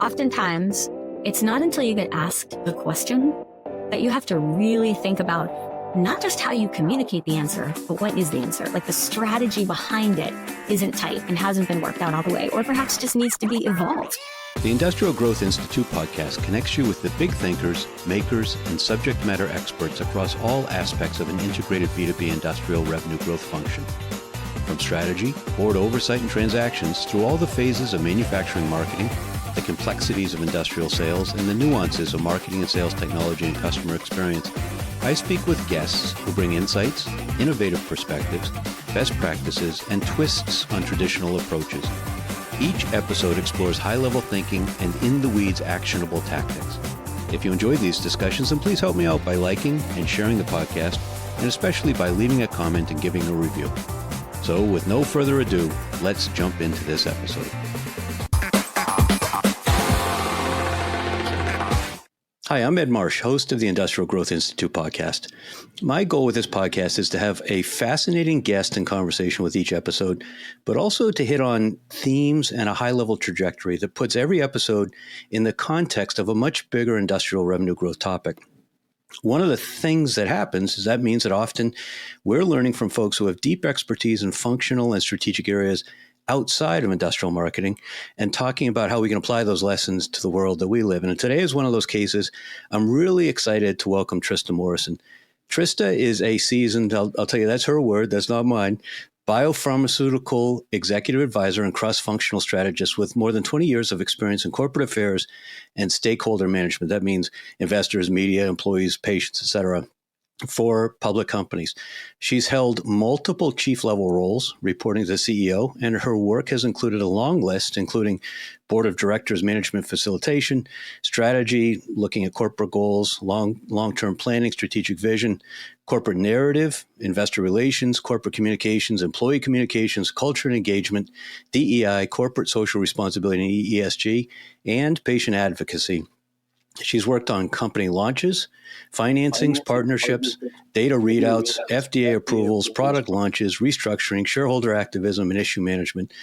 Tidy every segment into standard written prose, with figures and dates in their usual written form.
Oftentimes, it's not until you get asked the question that you have to really think about not just how you communicate the answer, but what is the answer? Like the strategy behind it isn't tight and hasn't been worked out all the way, or perhaps just needs to be evolved. The Industrial Growth Institute podcast connects you with the big thinkers, makers, and subject matter experts across all aspects of an integrated B2B industrial revenue growth function. From strategy, board oversight and transactions, through all the phases of manufacturing marketing, the complexities of industrial sales, and the nuances of marketing and sales technology and customer experience, I speak with guests who bring insights, innovative perspectives, best practices, and twists on traditional approaches. Each episode explores high-level thinking and in-the-weeds actionable tactics. If you enjoyed these discussions, then please help me out by liking and sharing the podcast, and especially by leaving a comment and giving a review. So with no further ado, let's jump into this episode. Hi, I'm Ed Marsh, host of the Industrial Growth Institute podcast. My goal with this podcast is to have a fascinating guest and conversation with each episode, but also to hit on themes and a high-level trajectory that puts every episode in the context of a much bigger industrial revenue growth topic. One of the things that happens is that means that often we're learning from folks who have deep expertise in functional and strategic areas outside of industrial marketing and talking about how we can apply those lessons to the world that we live in. And today is one of those cases. I'm really excited to welcome Trista Morrison. Trista is a seasoned, I'll tell you, that's her word, that's not mine, bio-pharmaceutical executive advisor and cross-functional strategist with more than 20 years of experience in corporate affairs and stakeholder management. That means investors, media, employees, patients, et cetera, for public companies. She's held multiple chief-level roles, reporting to the CEO, and her work has included a long list, including board of directors management facilitation, strategy, looking at corporate goals, long-term planning, strategic vision, corporate narrative, investor relations, corporate communications, employee communications, culture and engagement, DEI, corporate social responsibility and ESG, and patient advocacy. She's worked on company launches, financings, partnerships, data readouts, FDA approvals, product launches, restructuring, shareholder activism, and issue management.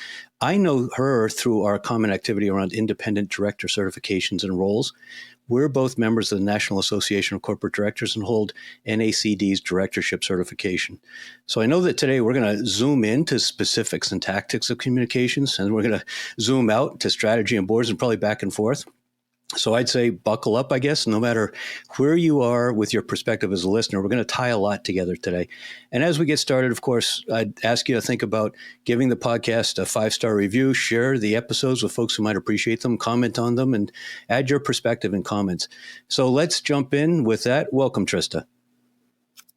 I know her through our common activity around independent director certifications and roles. We're both members of the National Association of Corporate Directors and hold NACD's directorship certification. So I know that today we're going to zoom into specifics and tactics of communications, and we're going to zoom out to strategy and boards and probably back and forth. So I'd say buckle up, I guess, no matter where you are with your perspective as a listener. We're going to tie a lot together today. And as we get started, of course, I'd ask you to think about giving the podcast a 5-star review, share the episodes with folks who might appreciate them, comment on them, and add your perspective in comments. So let's jump in with that. Welcome, Trista.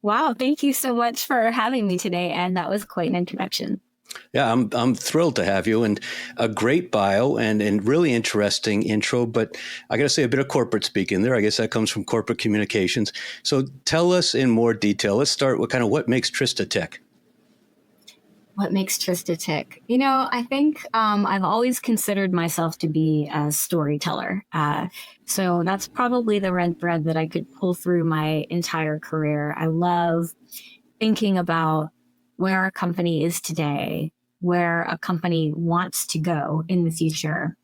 Wow, thank you so much for having me today. And that was quite an introduction. Yeah, I'm thrilled to have you, and a great bio and really interesting intro, but I got to say a bit of corporate speak in there. I guess that comes from corporate communications. So tell us in more detail. Let's start with kind of what makes Trista tick. What makes Trista tick? You know, I think I've always considered myself to be a storyteller. So that's probably the red thread that I could pull through my entire career. I love thinking about where a company is today, where a company wants to go in the future,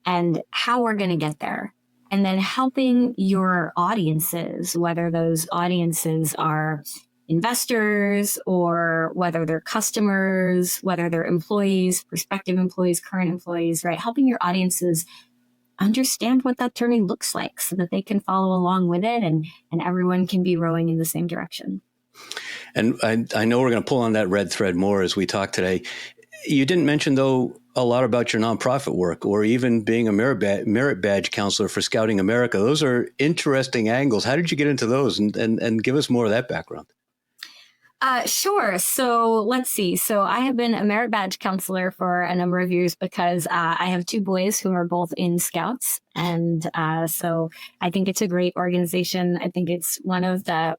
and how we're going to get there. And then helping your audiences, whether those audiences are investors or whether they're customers, whether they're employees, prospective employees, current employees, right? Helping your audiences understand what that journey looks like so that they can follow along with it and everyone can be rowing in the same direction. And I know we're going to pull on that red thread more as we talk today. You didn't mention, though, a lot about your nonprofit work or even being a merit badge counselor for Scouting America. Those are interesting angles. How did you get into those? And give us more of that background. Sure. So let's see. So I have been a merit badge counselor for a number of years because I have 2 boys who are both in Scouts. And so I think it's a great organization. I think it's one of the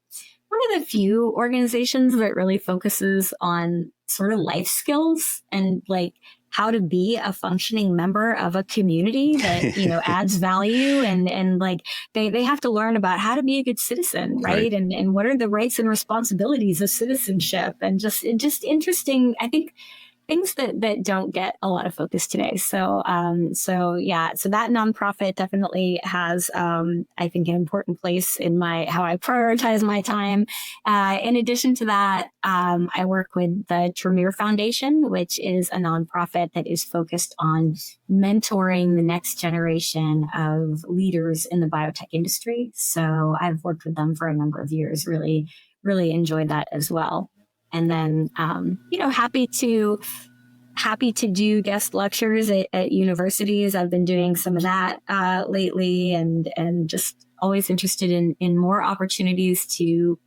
few organizations that really focuses on sort of life skills and like how to be a functioning member of a community that, you know, adds value and like they have to learn about how to be a good citizen, right? And what are the rights and responsibilities of citizenship and just interesting. I think things that don't get a lot of focus today. So that nonprofit definitely has, I think, an important place in how I prioritize my time. In addition to that, I work with the Tremere Foundation, which is a nonprofit that is focused on mentoring the next generation of leaders in the biotech industry. So I've worked with them for a number of years, really, really enjoyed that as well. And then, happy to do guest lectures at universities. I've been doing some of that lately, and just always interested in more opportunities to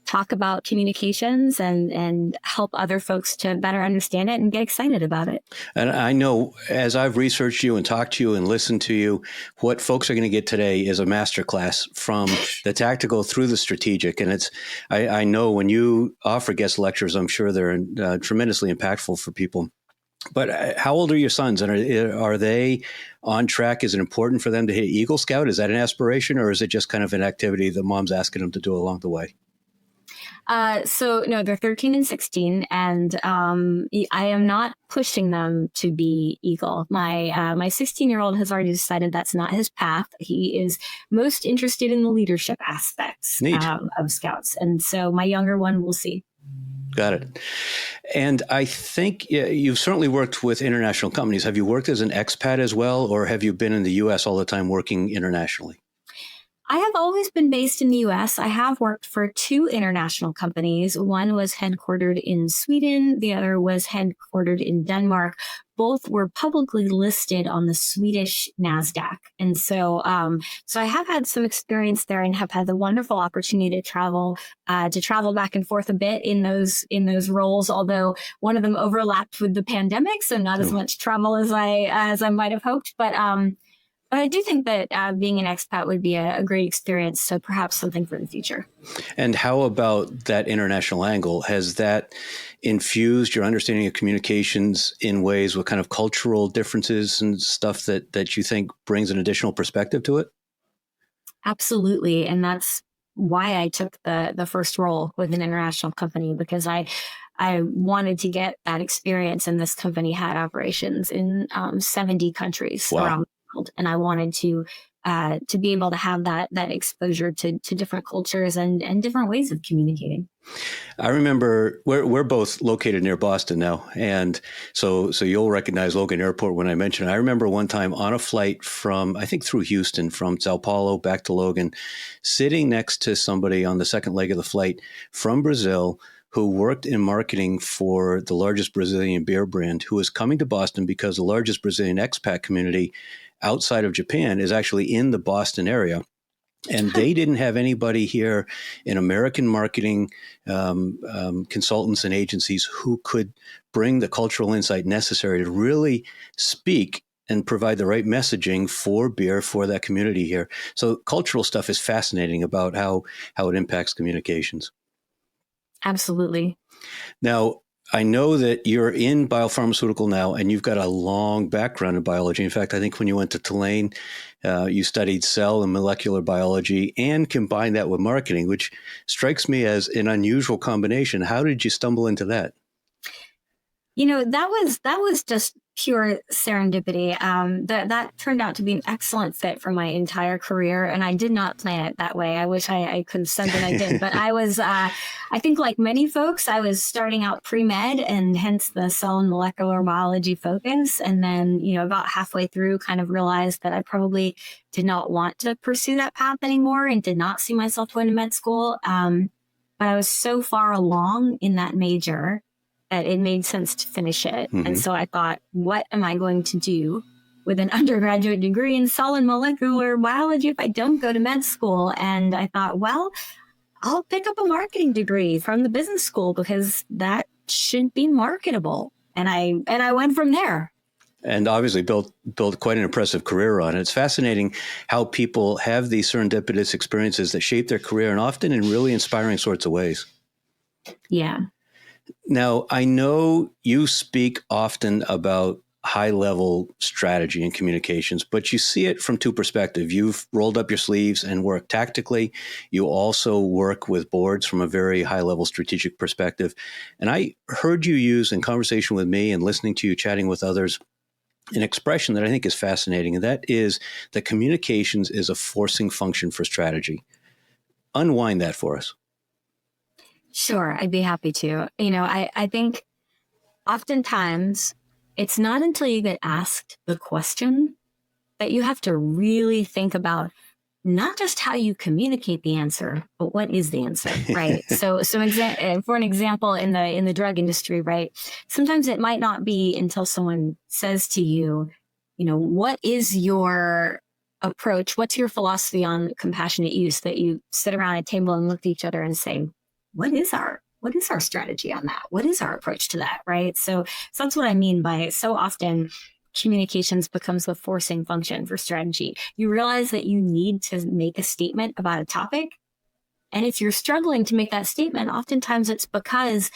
talk about communications and help other folks to better understand it and get excited about it. And I know as I've researched you and talked to you and listened to you, what folks are going to get today is a masterclass from the tactical through the strategic. And I know when you offer guest lectures, I'm sure they're tremendously impactful for people. But how old are your sons? And are they on track? Is it important for them to hit Eagle Scout? Is that an aspiration, or is it just kind of an activity that mom's asking them to do along the way? So no, they're 13 and 16, and I am not pushing them to be Eagle. My 16-year-old has already decided that's not his path. He is most interested in the leadership aspects of Scouts, and so my younger one, we'll see. Got it. And I think you've certainly worked with international companies. Have you worked as an expat as well, or have you been in the U.S. all the time working internationally? I have always been based in the U.S. I have worked for 2 international companies. One was headquartered in Sweden. The other was headquartered in Denmark. Both were publicly listed on the Swedish NASDAQ. And so I have had some experience there and have had the wonderful opportunity to travel back and forth a bit in those roles, although one of them overlapped with the pandemic, so not as much travel as I might have hoped. But I do think that being an expat would be a great experience, so perhaps something for the future. And how about that international angle? Has that infused your understanding of communications in ways with kind of cultural differences and stuff that you think brings an additional perspective to it? Absolutely. And that's why I took the first role with an international company, because I wanted to get that experience, and this company had operations in 70 countries around. And I wanted to be able to have that exposure to different cultures and different ways of communicating. I remember we're both located near Boston now, and so you'll recognize Logan Airport when I mention it. I remember one time on a flight from, I think, through Houston, from Sao Paulo back to Logan, sitting next to somebody on the second leg of the flight from Brazil who worked in marketing for the largest Brazilian beer brand, who was coming to Boston because the largest Brazilian expat community outside of Japan is actually in the Boston area. And they didn't have anybody here in American marketing consultants and agencies who could bring the cultural insight necessary to really speak and provide the right messaging for beer for that community here. So cultural stuff is fascinating about how it impacts communications. Absolutely. Now, I know that you're in biopharmaceutical now, and you've got a long background in biology. In fact, I think when you went to Tulane, you studied cell and molecular biology and combined that with marketing, which strikes me as an unusual combination. How did you stumble into that? That was just pure serendipity. That turned out to be an excellent fit for my entire career, and I did not plan it that way. I wish I could have said that I did, but I was, I think like many folks, I was starting out pre-med, and hence the cell and molecular biology focus. And then, about halfway through, kind of realized that I probably did not want to pursue that path anymore and did not see myself going to med school. But I was so far along in that major that it made sense to finish it. Mm-hmm. And so I thought, what am I going to do with an undergraduate degree in cell and molecular biology if I don't go to med school? And I thought, well, I'll pick up a marketing degree from the business school because that should be marketable. And I went from there. And obviously built quite an impressive career on it. It's fascinating how people have these serendipitous experiences that shape their career, and often in really inspiring sorts of ways. Yeah. Now, I know you speak often about high level strategy and communications, but you see it from two perspectives. You've rolled up your sleeves and worked tactically. You also work with boards from a very high level strategic perspective. And I heard you use in conversation with me and listening to you chatting with others an expression that I think is fascinating, and that is that communications is a forcing function for strategy. Unwind that for us. Sure, I'd be happy to. I think oftentimes it's not until you get asked the question that you have to really think about not just how you communicate the answer, but what is the answer, right? For an example, in the drug industry, right? Sometimes it might not be until someone says to you, what is your approach? What's your philosophy on compassionate use, that you sit around a table and look at each other and say, what is our strategy on that? What is our approach to that, right? So that's what I mean by so often communications becomes the forcing function for strategy. You realize that you need to make a statement about a topic. And if you're struggling to make that statement, oftentimes it's because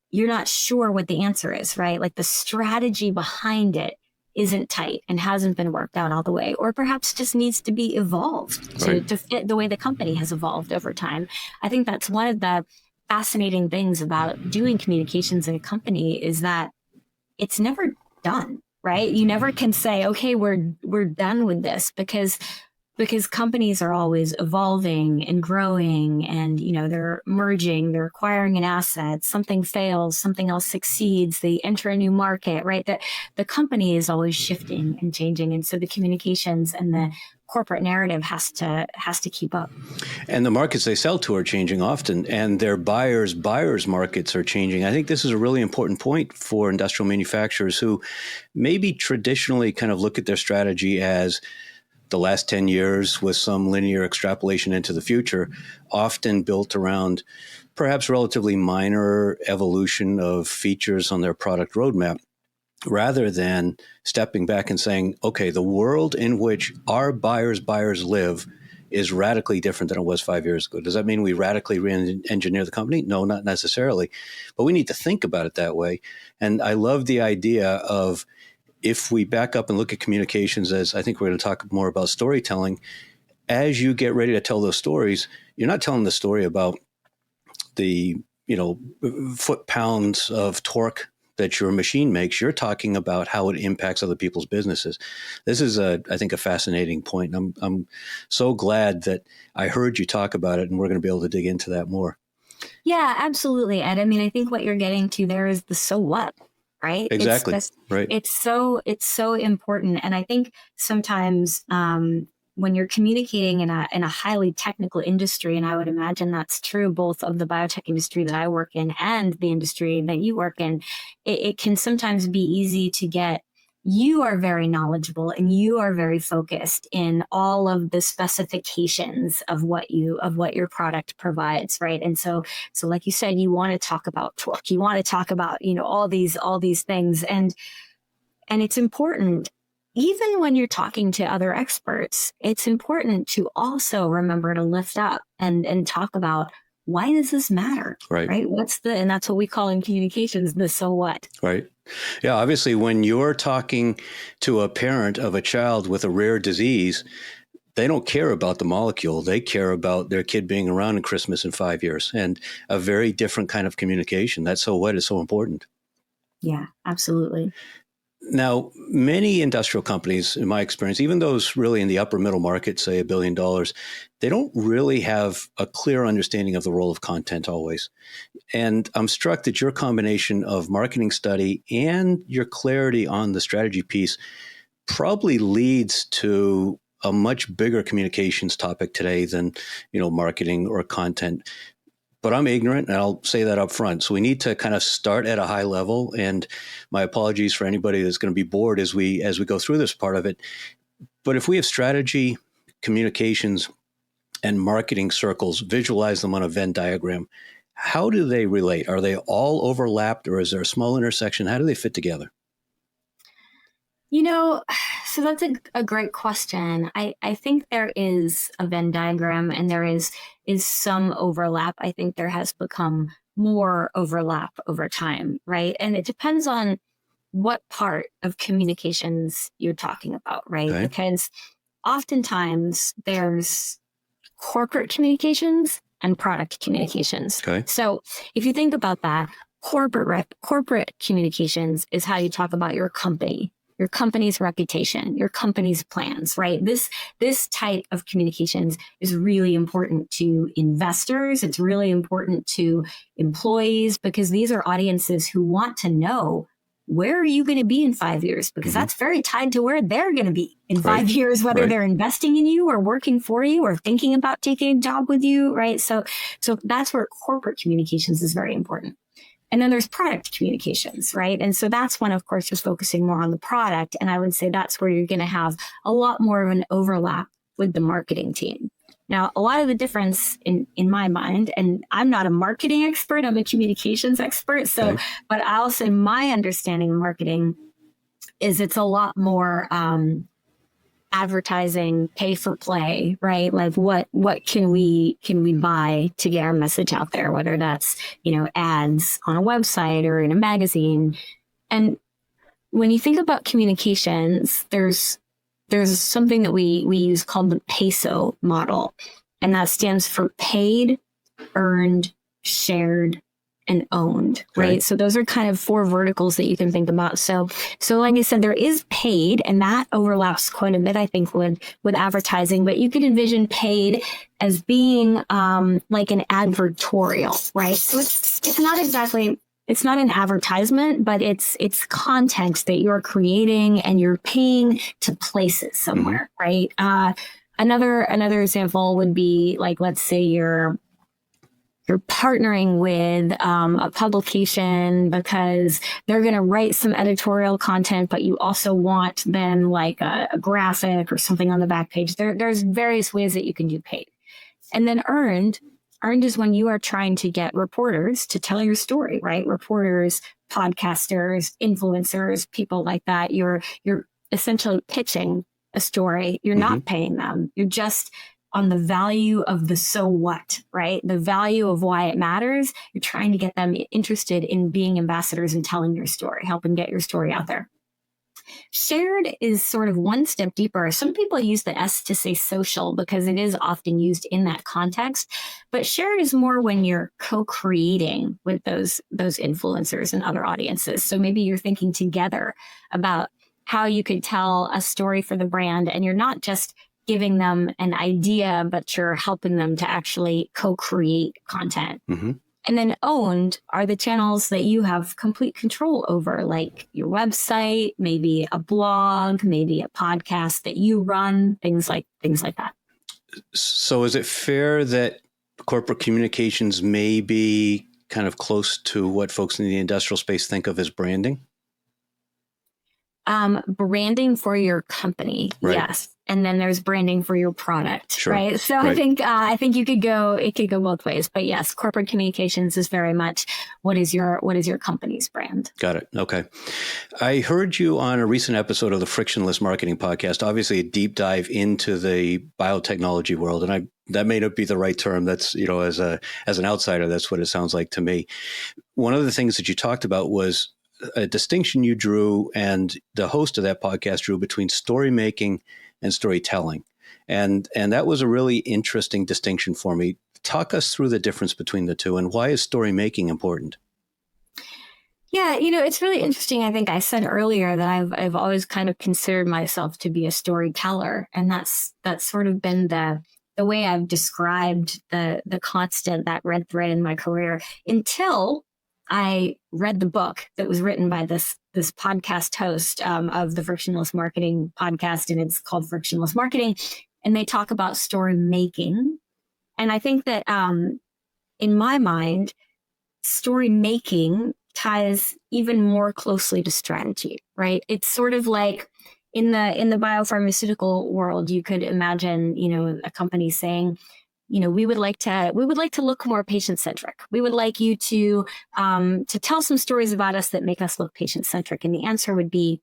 you're not sure what the answer is, right? Like the strategy behind it isn't tight and hasn't been worked out all the way, or perhaps just needs to be evolved to fit the way the company has evolved over time. I think that's one of the fascinating things about doing communications in a company, is that it's never done, right? You never can say, okay, we're done with this, because companies are always evolving and growing, and they're merging, they're acquiring an asset, something fails, something else succeeds, they enter a new market, right? That the company is always shifting and changing, and so the communications and the corporate narrative has to keep up. And the markets they sell to are changing often, and their buyers' markets are changing. I think this is a really important point for industrial manufacturers who maybe traditionally kind of look at their strategy as the last 10 years with some linear extrapolation into the future, often built around perhaps relatively minor evolution of features on their product roadmap, rather than stepping back and saying, okay, the world in which our buyers live is radically different than it was 5 years ago. Does that mean we radically re-engineer the company? No, not necessarily. But we need to think about it that way. And I love the idea of, if we back up and look at communications, as I think we're going to talk more about storytelling, as you get ready to tell those stories, you're not telling the story about the, foot-pounds of torque that your machine makes. You're talking about how it impacts other people's businesses. This is, I think, a fascinating point. I'm so glad that I heard you talk about it, and we're going to be able to dig into that more. Yeah, absolutely, Ed. I mean, I think what you're getting to there is the so what, right? Exactly. Right. It's so important, and I think sometimes when you're communicating in a highly technical industry, and I would imagine that's true both of the biotech industry that I work in and the industry that you work in, it can sometimes be easy to get, you are very knowledgeable and you are very focused in all of the specifications of what your product provides, right? And so like you said, you want to talk about torque, you want to talk about all these things, and it's important. Even when you're talking to other experts, it's important to also remember to lift up and talk about, why does this matter? Right. And that's what we call in communications, the so what. Right. Yeah. Obviously, when you're talking to a parent of a child with a rare disease, they don't care about the molecule. They care about their kid being around in Christmas in 5 years, and a very different kind of communication. That so what is so important. Yeah, absolutely. Now, many industrial companies, in my experience, even those really in the upper middle market, say $1 billion, they don't really have a clear understanding of the role of content always. And I'm struck that your combination of marketing study and your clarity on the strategy piece probably leads to a much bigger communications topic today than, marketing or content. But I'm ignorant, and I'll say that up front. So we need to kind of start at a high level. And my apologies for anybody that's going to be bored as we go through this part of it. But if we have strategy, communications, and marketing circles, visualize them on a Venn diagram, how do they relate? Are they all overlapped, or is there a small intersection? How do they fit together? So that's a great question. I think there is a Venn diagram, and there is some overlap. I think there has become more overlap over time, right? And it depends on what part of communications you're talking about, right? Okay. Because oftentimes there's corporate communications and product communications. Okay. So if you think about that, corporate communications is how you talk about your company, your company's reputation, your company's plans, right? This type of communications is really important to investors. It's really important to employees because these are audiences who want to know, where are you going to be in 5 years? Because that's very tied to where they're going to be in 5 years, whether they're investing in you or working for you or thinking about taking a job with you, right? So that's where corporate communications is very important. And then there's product communications, right? And so that's when, of course, you're focusing more on the product. And I would say that's where you're going to have a lot more of an overlap with the marketing team. Now, a lot of the difference in my mind, and I'm not a marketing expert, I'm a communications expert. So, but I'll say my understanding of marketing is it's a lot more advertising, pay for play, right? Like what can we buy to get our message out there, whether that's, ads on a website or in a magazine. And when you think about communications, there's something that we use called the PESO model, and that stands for paid, earned, shared, and owned, right? So those are kind of 4 verticals that you can think about. So like I said, there is paid, and that overlaps quite a bit, I think, with advertising, but you could envision paid as being like an advertorial, right? So it's not an advertisement, but it's content that you're creating and you're paying to place it somewhere, right? Another example would be like, let's say you're partnering with a publication because they're going to write some editorial content, but you also want then like a graphic or something on the back page. There's various ways that you can do paid. And then earned is when you are trying to get reporters to tell your story, right? Reporters, podcasters, influencers, people like that. You're essentially pitching a story. You're not paying them. You're just on the value of the so what, right? The value of why it matters. You're trying to get them interested in being ambassadors and telling your story, helping get your story out there. Shared is sort of one step deeper. Some people use the S to say social because it is often used in that context. But shared is more when you're co-creating with those influencers and other audiences. So maybe you're thinking together about how you could tell a story for the brand, and you're not just giving them an idea, but you're helping them to actually co-create content. And then owned are the channels that you have complete control over, like your website, maybe a blog, maybe a podcast that you run, things like that. So is it fair that corporate communications may be kind of close to what folks in the industrial space think of as branding? Branding for your company, yes. And then there's branding for your product, right? So I think it could go both ways. But yes, corporate communications is very much what is your company's brand. Got it. Okay. I heard you on a recent episode of the Frictionless Marketing Podcast, obviously a deep dive into the biotechnology world. And that may not be the right term. That's, as an outsider, that's what it sounds like to me. One of the things that you talked about was a distinction you drew, and the host of that podcast drew, between story making and storytelling. And that was a really interesting distinction for me. Talk us through the difference between the two, and why is story making important? Yeah, it's really interesting. I think I said earlier that I've always kind of considered myself to be a storyteller, and that's sort of been the way I've described the constant, that red thread in my career, until I read the book that was written by this podcast host of the Frictionless Marketing Podcast, and it's called Frictionless Marketing. And they talk about story making. And I think that in my mind, story making ties even more closely to strategy, right? It's sort of like in the bio-pharmaceutical world, you could imagine, a company saying, we would like to look more patient-centric. We would like you to tell some stories about us that make us look patient-centric. And the answer would be,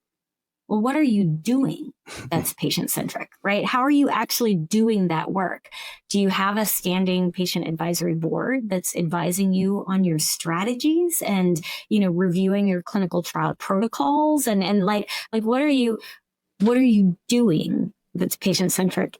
well, what are you doing that's patient-centric, right? How are you actually doing that work? Do you have a standing patient advisory board that's advising you on your strategies and, reviewing your clinical trial protocols? And like what are you doing that's patient-centric?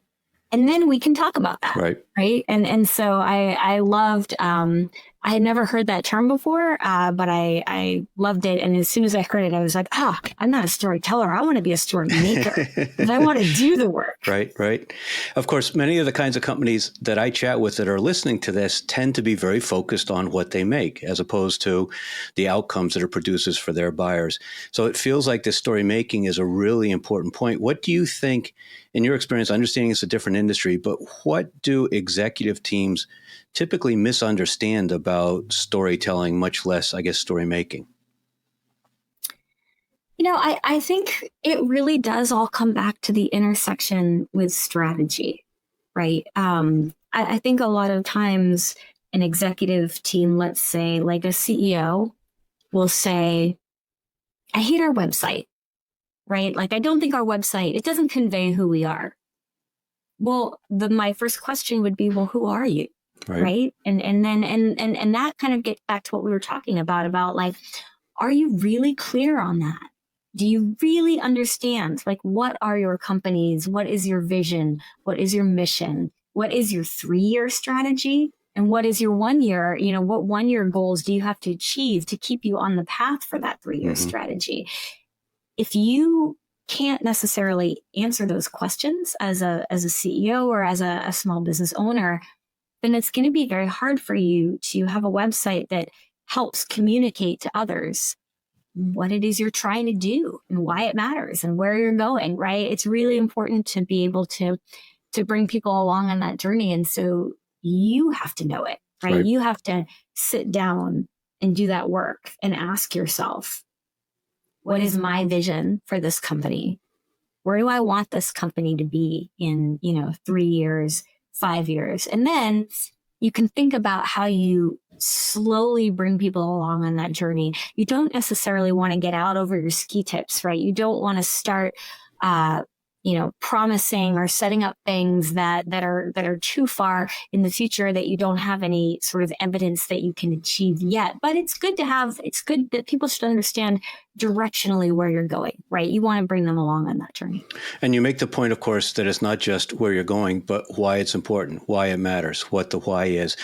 And then we can talk about that. Right. And so I loved, I had never heard that term before, but I loved it. And as soon as I heard it, I was like, I'm not a storyteller. I want to be a story maker because I want to do the work. Right. Of course, many of the kinds of companies that I chat with that are listening to this tend to be very focused on what they make as opposed to the outcomes that it produces for their buyers. So it feels like this story making is a really important point. What do you think, in your experience, understanding it's a different industry, but what do executive teams typically misunderstand about storytelling, much less, I guess, story making? I think it really does all come back to the intersection with strategy, right? I think a lot of times an executive team, let's say like a CEO, will say, I hate our website, right? Like, I don't think our website, it doesn't convey who we are. Well, my first question would be, well, who are you? Right. And that kind of gets back to what we were talking about like, are you really clear on that? Do you really understand, like, what are your companies? What is your vision? What is your mission? What is your 3-year strategy? And what is your 1 year? What 1 year goals do you have to achieve to keep you on the path for that 3-year strategy? If you can't necessarily answer those questions as a CEO or as a small business owner, then it's going to be very hard for you to have a website that helps communicate to others what it is you're trying to do and why it matters and where you're going, right? It's really important to be able to bring people along on that journey. And so you have to know it, right? You have to sit down and do that work and ask yourself, what is my vision for this company? Where do I want this company to be in, 3 years, 5 years? And then you can think about how you slowly bring people along on that journey. You don't necessarily want to get out over your ski tips, right? You don't want to start, promising or setting up things that are too far in the future that you don't have any sort of evidence that you can achieve yet. But it's good that people should understand directionally where you're going, right? You want to bring them along on that journey. And you make the point, of course, that it's not just where you're going, but why it's important, why it matters, what the why is.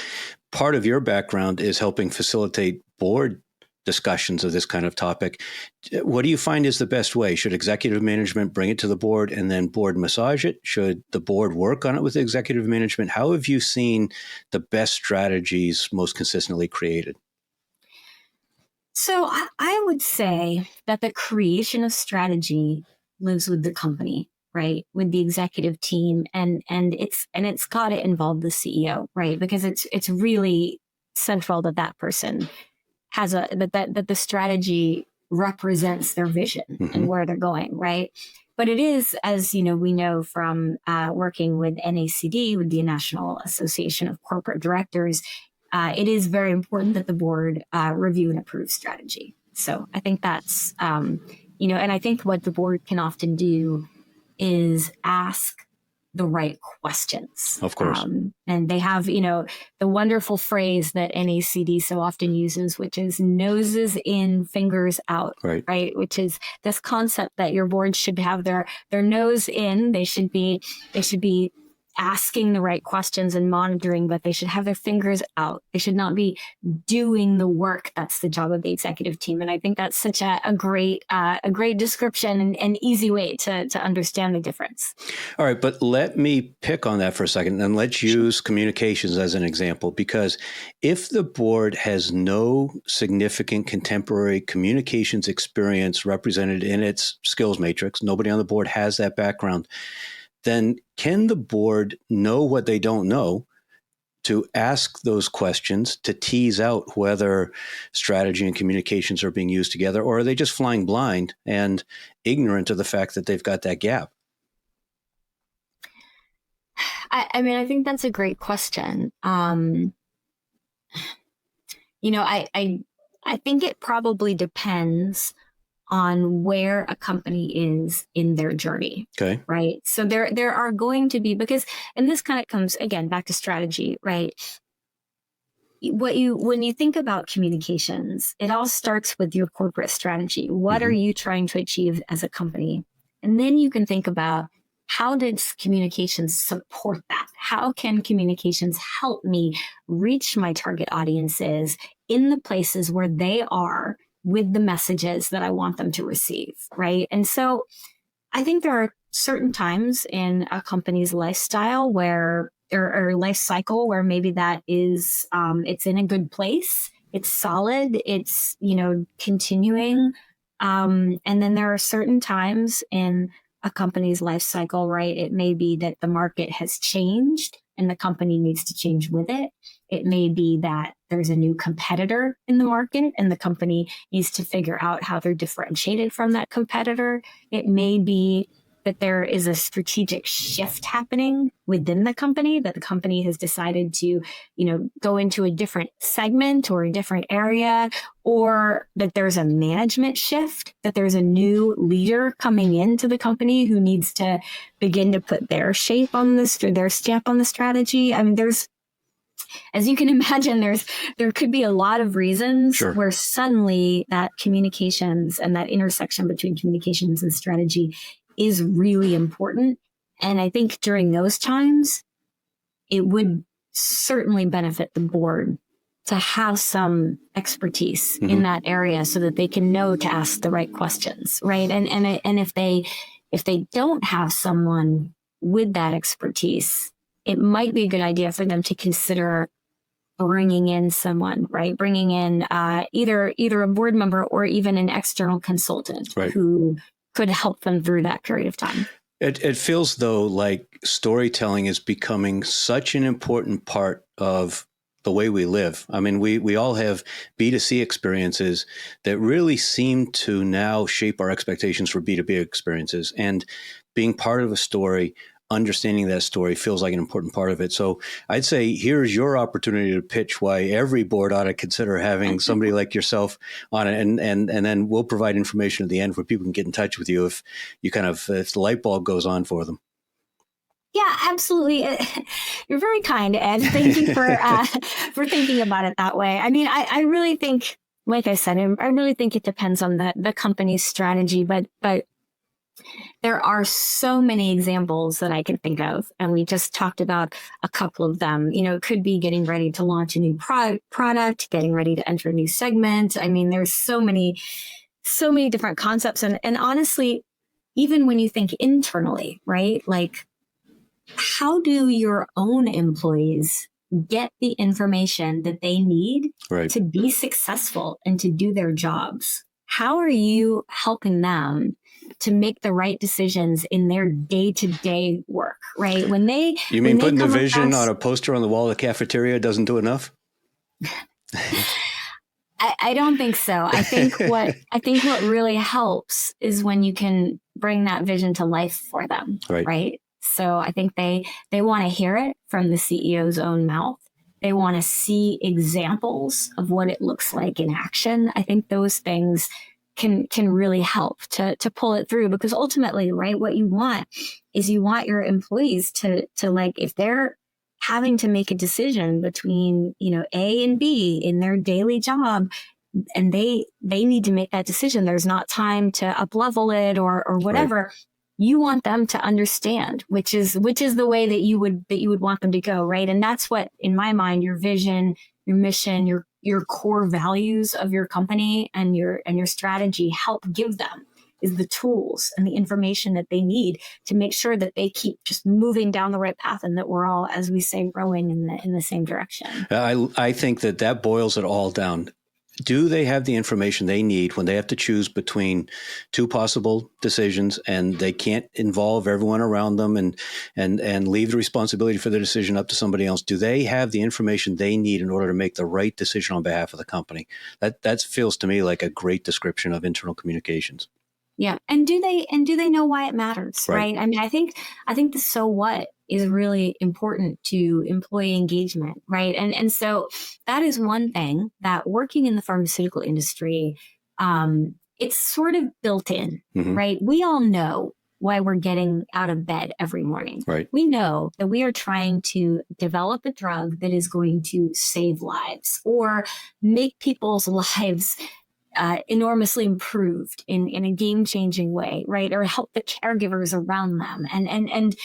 Part of your background is helping facilitate board discussions of this kind of topic. What do you find is the best way? Should executive management bring it to the board and then board massage it? Should the board work on it with executive management? How have you seen the best strategies most consistently created? So I would say that the creation of strategy lives with the company, right? With the executive team, and it's got to involve the CEO, right? Because it's really central that person has that the strategy represents their vision and where they're going, right? But it is, as we know from working with NACD, with the National Association of Corporate Directors, it is very important that the board review and approve strategy. So I think that's, and I think what the board can often do is ask the right questions. Of course. And they have, the wonderful phrase that NACD so often uses, which is noses in, fingers out, right? Which is this concept that your board should have their nose in. They should be asking the right questions and monitoring, but they should have their fingers out. They should not be doing the work. That's the job of the executive team. And I think that's such a great description and an easy way to understand the difference. All right, but let me pick on that for a second and let's use communications as an example, because if the board has no significant contemporary communications experience represented in its skills matrix, nobody on the board has that background, then can the board know what they don't know to ask those questions to tease out whether strategy and communications are being used together, or are they just flying blind and ignorant of the fact that they've got that gap? I think that's a great question. I think it probably depends on where a company is in their journey. Okay. Right. So there are going to be, because, and this kind of comes again back to strategy, right? When you think about communications, it all starts with your corporate strategy. What are you trying to achieve as a company? And then you can think about, how does communications support that? How can communications help me reach my target audiences in the places where they are with the messages that I want them to receive, right? And so I think there are certain times in a company's lifestyle where, or life cycle, where maybe that is, it's in a good place, it's solid, it's, continuing. And then there are certain times in a company's life cycle, right? It may be that the market has changed and the company needs to change with it. It may be that there's a new competitor in the market and the company needs to figure out how they're differentiated from that competitor. It may be that there is a strategic shift happening within the company, that the company has decided to, go into a different segment or a different area, or that there's a management shift, that there's a new leader coming into the company who needs to begin to put their shape on this, or their stamp on the strategy. I mean, as you can imagine, there could be a lot of reasons where suddenly that communications and that intersection between communications and strategy is really important. And I think during those times, it would certainly benefit the board to have some expertise in that area so that they can know to ask the right questions, right? And if they don't have someone with that expertise, it might be a good idea for them to consider bringing in someone, right? Bringing in either a board member or even an external consultant who could help them through that period of time. It feels, though, like storytelling is becoming such an important part of the way we live. I mean, we all have B2C experiences that really seem to now shape our expectations for B2B experiences. And being part of a story, understanding that story feels like an important part of it. So I'd say here's your opportunity to pitch why every board ought to consider having somebody like yourself on it. And then we'll provide information at the end where people can get in touch with you if the light bulb goes on for them. Yeah, absolutely. You're very kind, Ed. Thank you for thinking about it that way. I mean, I really think, like I said, I really think it depends on the company's strategy, but there are so many examples that I can think of. And we just talked about a couple of them. It could be getting ready to launch a new product, getting ready to enter a new segment. I mean, there's so many different concepts. And honestly, even when you think internally, right? Like, how do your own employees get the information that they need to be successful and to do their jobs? How are you helping them to make the right decisions in their day-to-day work, right? You mean putting the vision on a poster on the wall of the cafeteria doesn't do enough? I don't think so. I think what really helps is when you can bring that vision to life for them, right? So I think they want to hear it from the CEO's own mouth. They want to see examples of what it looks like in action. I think those things can really help to pull it through, because ultimately, right, what you want is your employees to like, if they're having to make a decision between, A and B in their daily job, and they need to make that decision, there's not time to up-level it or whatever. You want them to understand which is the way that you would want them to go, right? And that's what, in my mind, your vision, your mission, your core values of your company and your strategy help give them, is the tools and the information that they need to make sure that they keep just moving down the right path, and that we're all, as we say, rowing in the same direction. I think that boils it all down. Do they have the information they need when they have to choose between two possible decisions and they can't involve everyone around them and leave the responsibility for the decision up to somebody else? Do they have the information they need in order to make the right decision on behalf of the company? That feels to me like a great description of internal communications. Yeah. And do they know why it matters? Right. I mean, I think the so what is really important to employee engagement. Right. And so that is one thing that, working in the pharmaceutical industry, it's sort of built in, Mm-hmm. right? We all know why we're getting out of bed every morning. Right. We know that we are trying to develop a drug that is going to save lives or make people's lives enormously improved in a game-changing way, right? Or help the caregivers around them. And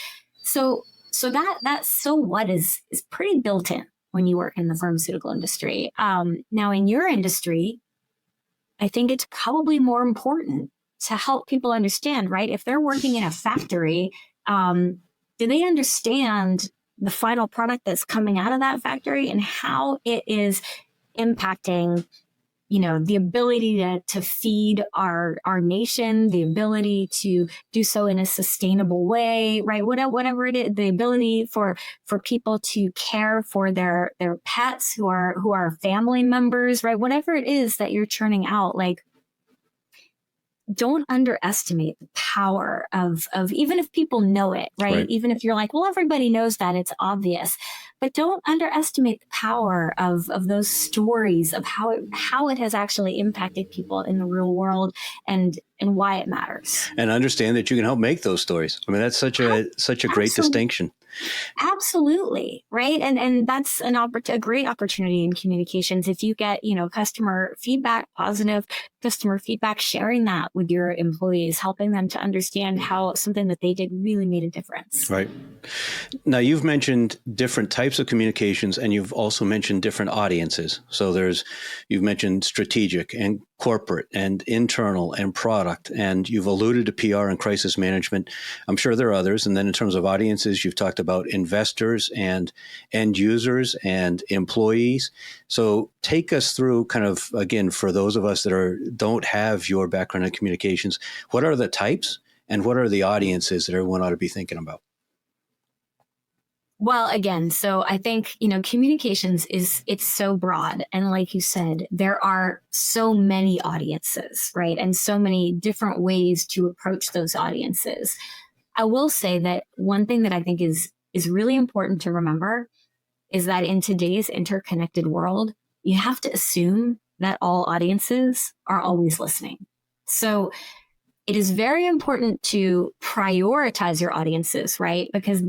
so that so what is pretty built in when you work in the pharmaceutical industry. Now in your industry, I think it's probably more important to help people understand, right? If they're working in a factory, do they understand the final product that's coming out of that factory and how it is impacting, the ability to feed our nation, the ability to do so in a sustainable way, right? Whatever it is, the ability for people to care for their pets who are family members, right? Whatever it is that you're churning out, like, don't underestimate the power of even if people know it, right? Even if you're like, well, everybody knows that, it's obvious, but don't underestimate the power of those stories of how it has actually impacted people in the real world and why it matters. And understand that you can help make those stories. I mean, that's such a great distinction. Absolutely. Right. And that's a great opportunity in communications. If you get, customer feedback, positive customer feedback, sharing that with your employees, helping them to understand how something that they did really made a difference. Right. Now, you've mentioned different types of communications, and you've also mentioned different audiences. So you've mentioned strategic and corporate and internal and product, and you've alluded to PR and crisis management. I'm sure there are others. And then in terms of audiences, you've talked about investors and end users and employees. So take us through kind of, again, for those of us that don't have your background in communications, what are the types and what are the audiences that everyone ought to be thinking about? Well, again, so I think, communications it's so broad. And like you said, there are so many audiences, right? And so many different ways to approach those audiences. I will say that one thing that I think is really important to remember is that in today's interconnected world, you have to assume that all audiences are always listening. So it is very important to prioritize your audiences, right? Because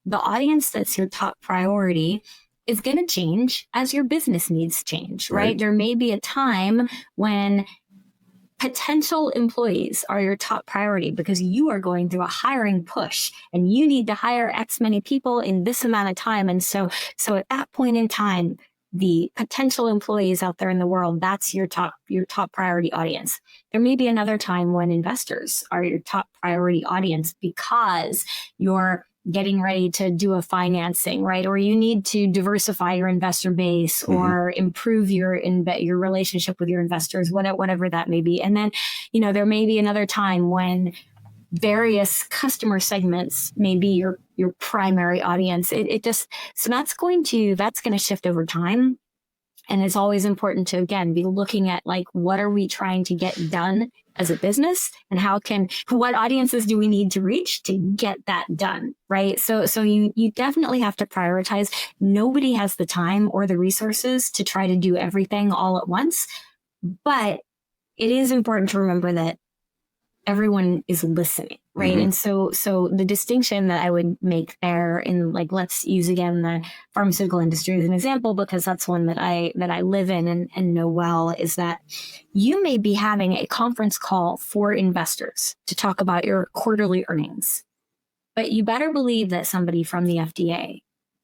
the audience that's your top priority is going to change as your business needs change, right? There may be a time when potential employees are your top priority because you are going through a hiring push and you need to hire X many people in this amount of time. And so at that point in time, the potential employees out there in the world, that's your top priority audience. There may be another time when investors are your top priority audience because you're getting ready to do a financing, right? Or you need to diversify your investor base or improve your relationship with your investors, whatever that may be. And then, there may be another time when various customer segments may be your primary audience. So that's going to shift over time. And it's always important to, again, be looking at like, what are we trying to get done as a business and what audiences do we need to reach to get that done, right? So you definitely have to prioritize. Nobody has the time or the resources to try to do everything all at once, but it is important to remember that everyone is listening, right? And so the distinction that I would make there in, like, let's use again the pharmaceutical industry as an example, because that's one that I live in and know well, is that you may be having a conference call for investors to talk about your quarterly earnings, but you better believe that somebody from the FDA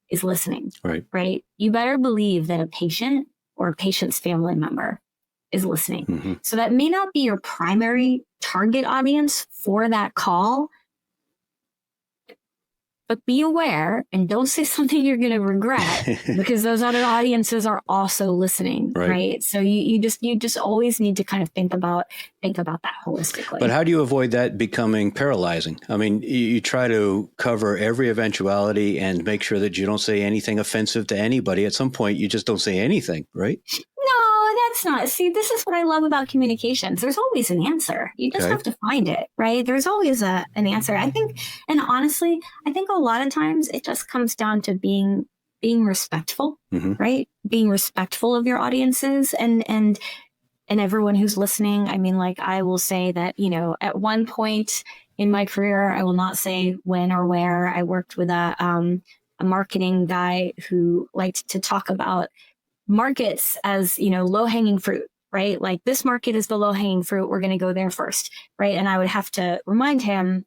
is listening, right? You better believe that a patient or a patient's family member is listening. So that may not be your primary target audience for that call, but be aware and don't say something you're going to regret because those other audiences are also listening, right? So you just always need to kind of think about that holistically. But how do you avoid that becoming paralyzing? I mean, you try to cover every eventuality and make sure that you don't say anything offensive to anybody. At some point, you just don't say anything, right? No, that's not. See, this is what I love about communications. There's always an answer. You just have to find it, right? There's always an answer. I think, and honestly, I think a lot of times it just comes down to being respectful, right? Being respectful of your audiences and and everyone who's listening, I mean, like, I will say that, at one point in my career, I will not say when or where, I worked with a marketing guy who liked to talk about markets as, low hanging fruit, right? Like, this market is the low hanging fruit. We're going to go there first, right? And I would have to remind him,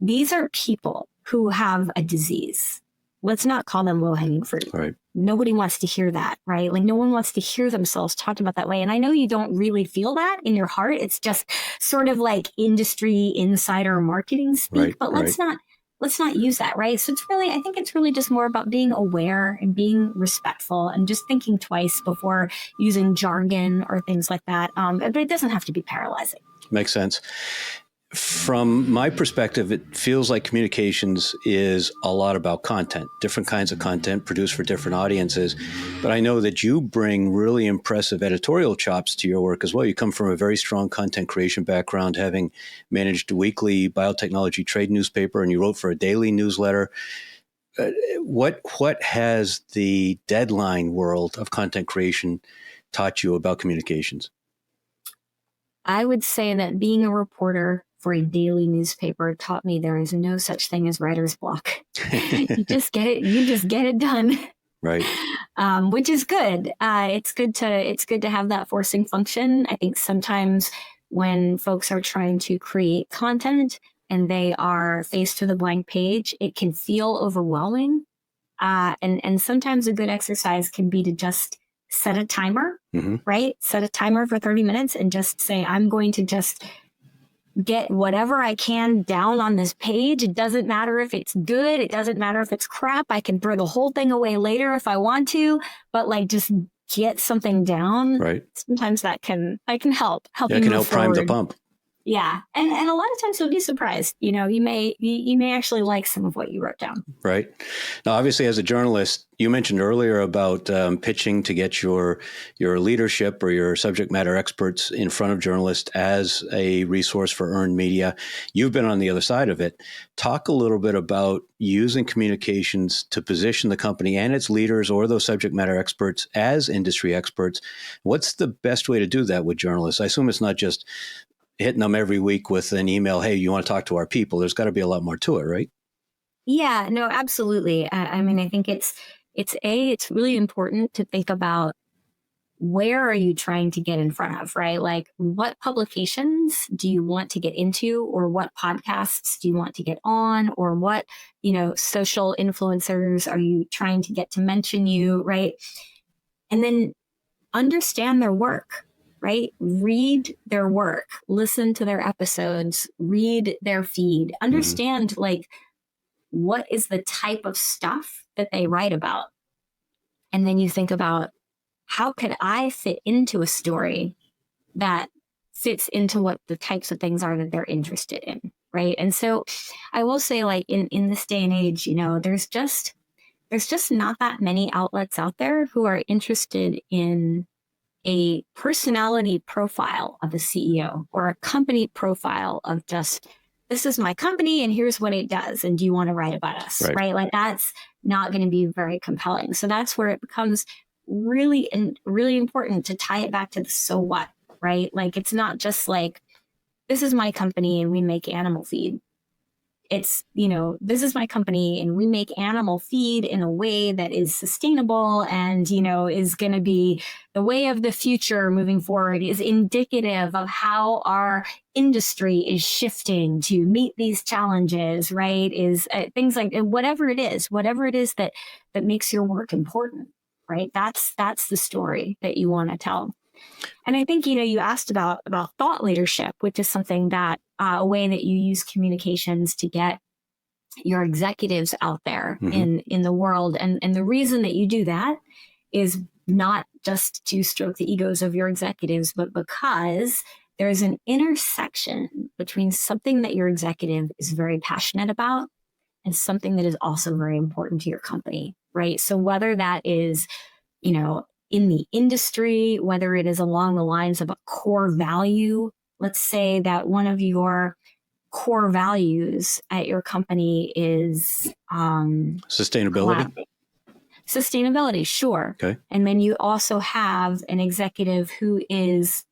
these are people who have a disease. Let's not call them low hanging fruit. Right. Nobody wants to hear that, right? Like, no one wants to hear themselves talked about that way. And I know you don't really feel that in your heart. It's just sort of like industry insider marketing speak, Right, but let's not use that, right? So I think it's really just more about being aware and being respectful and just thinking twice before using jargon or things like that. But it doesn't have to be paralyzing. Makes sense. From my perspective, it feels like communications is a lot about content, different kinds of content produced for different audiences. But I know that you bring really impressive editorial chops to your work as well. You come from a very strong content creation background, having managed a weekly biotechnology trade newspaper, and you wrote for a daily newsletter. What has the deadline world of content creation taught you about communications? I would say that being a reporter for a daily newspaper taught me there is no such thing as writer's block. You just get it done. Right. Which is good. It's good to have that forcing function. I think sometimes when folks are trying to create content and they are faced with a blank page, it can feel overwhelming. And sometimes a good exercise can be to just set a timer, right? Set a timer for 30 minutes and just say, I'm going to just get whatever I can down on this page. It doesn't matter if it's good. It doesn't matter if it's crap. I can throw the whole thing away later if I want to, but like, just get something down. Right. Sometimes that can help Yeah, you it can move help prime the forward. pump. Yeah. And a lot of times you'll be surprised. You may actually like some of what you wrote down. Right. Now, obviously, as a journalist, you mentioned earlier about pitching to get your leadership or your subject matter experts in front of journalists as a resource for earned media. You've been on the other side of it. Talk a little bit about using communications to position the company and its leaders or those subject matter experts as industry experts. What's the best way to do that with journalists? I assume it's not just hitting them every week with an email, hey, you want to talk to our people? There's got to be a lot more to it, right? Yeah, no, absolutely. I mean, I think it's really important to think about, where are you trying to get in front of, right? Like, what publications do you want to get into, or what podcasts do you want to get on, or what, social influencers are you trying to get to mention you, right? And then understand their work, right? Read their work, listen to their episodes, read their feed, understand like, what is the type of stuff that they write about? And then you think about, how could I fit into a story that fits into what the types of things are that they're interested in, right? And so I will say, like, in this day and age, there's just not that many outlets out there who are interested in a personality profile of a CEO or a company profile of just, this is my company and here's what it does, and do you want to write about us, right? Like, that's not going to be very compelling. So that's where it becomes really important to tie it back to the so what, right? Like, it's not just like, this is my company and we make animal feed. It's, this is my company and we make animal feed in a way that is sustainable and, is going to be the way of the future moving forward, is indicative of how our industry is shifting to meet these challenges, right? Is things like, whatever it is that makes your work important, right? That's the story that you want to tell. And I think, you asked about thought leadership, which is something that a way that you use communications to get your executives out there in the world. And the reason that you do that is not just to stroke the egos of your executives, but because there's an intersection between something that your executive is very passionate about and something that is also very important to your company, right? So whether that is, in the industry, whether it is along the lines of a core value, let's say that one of your core values at your company is sustainability. Sustainability, sure. Okay. And then you also have an executive who is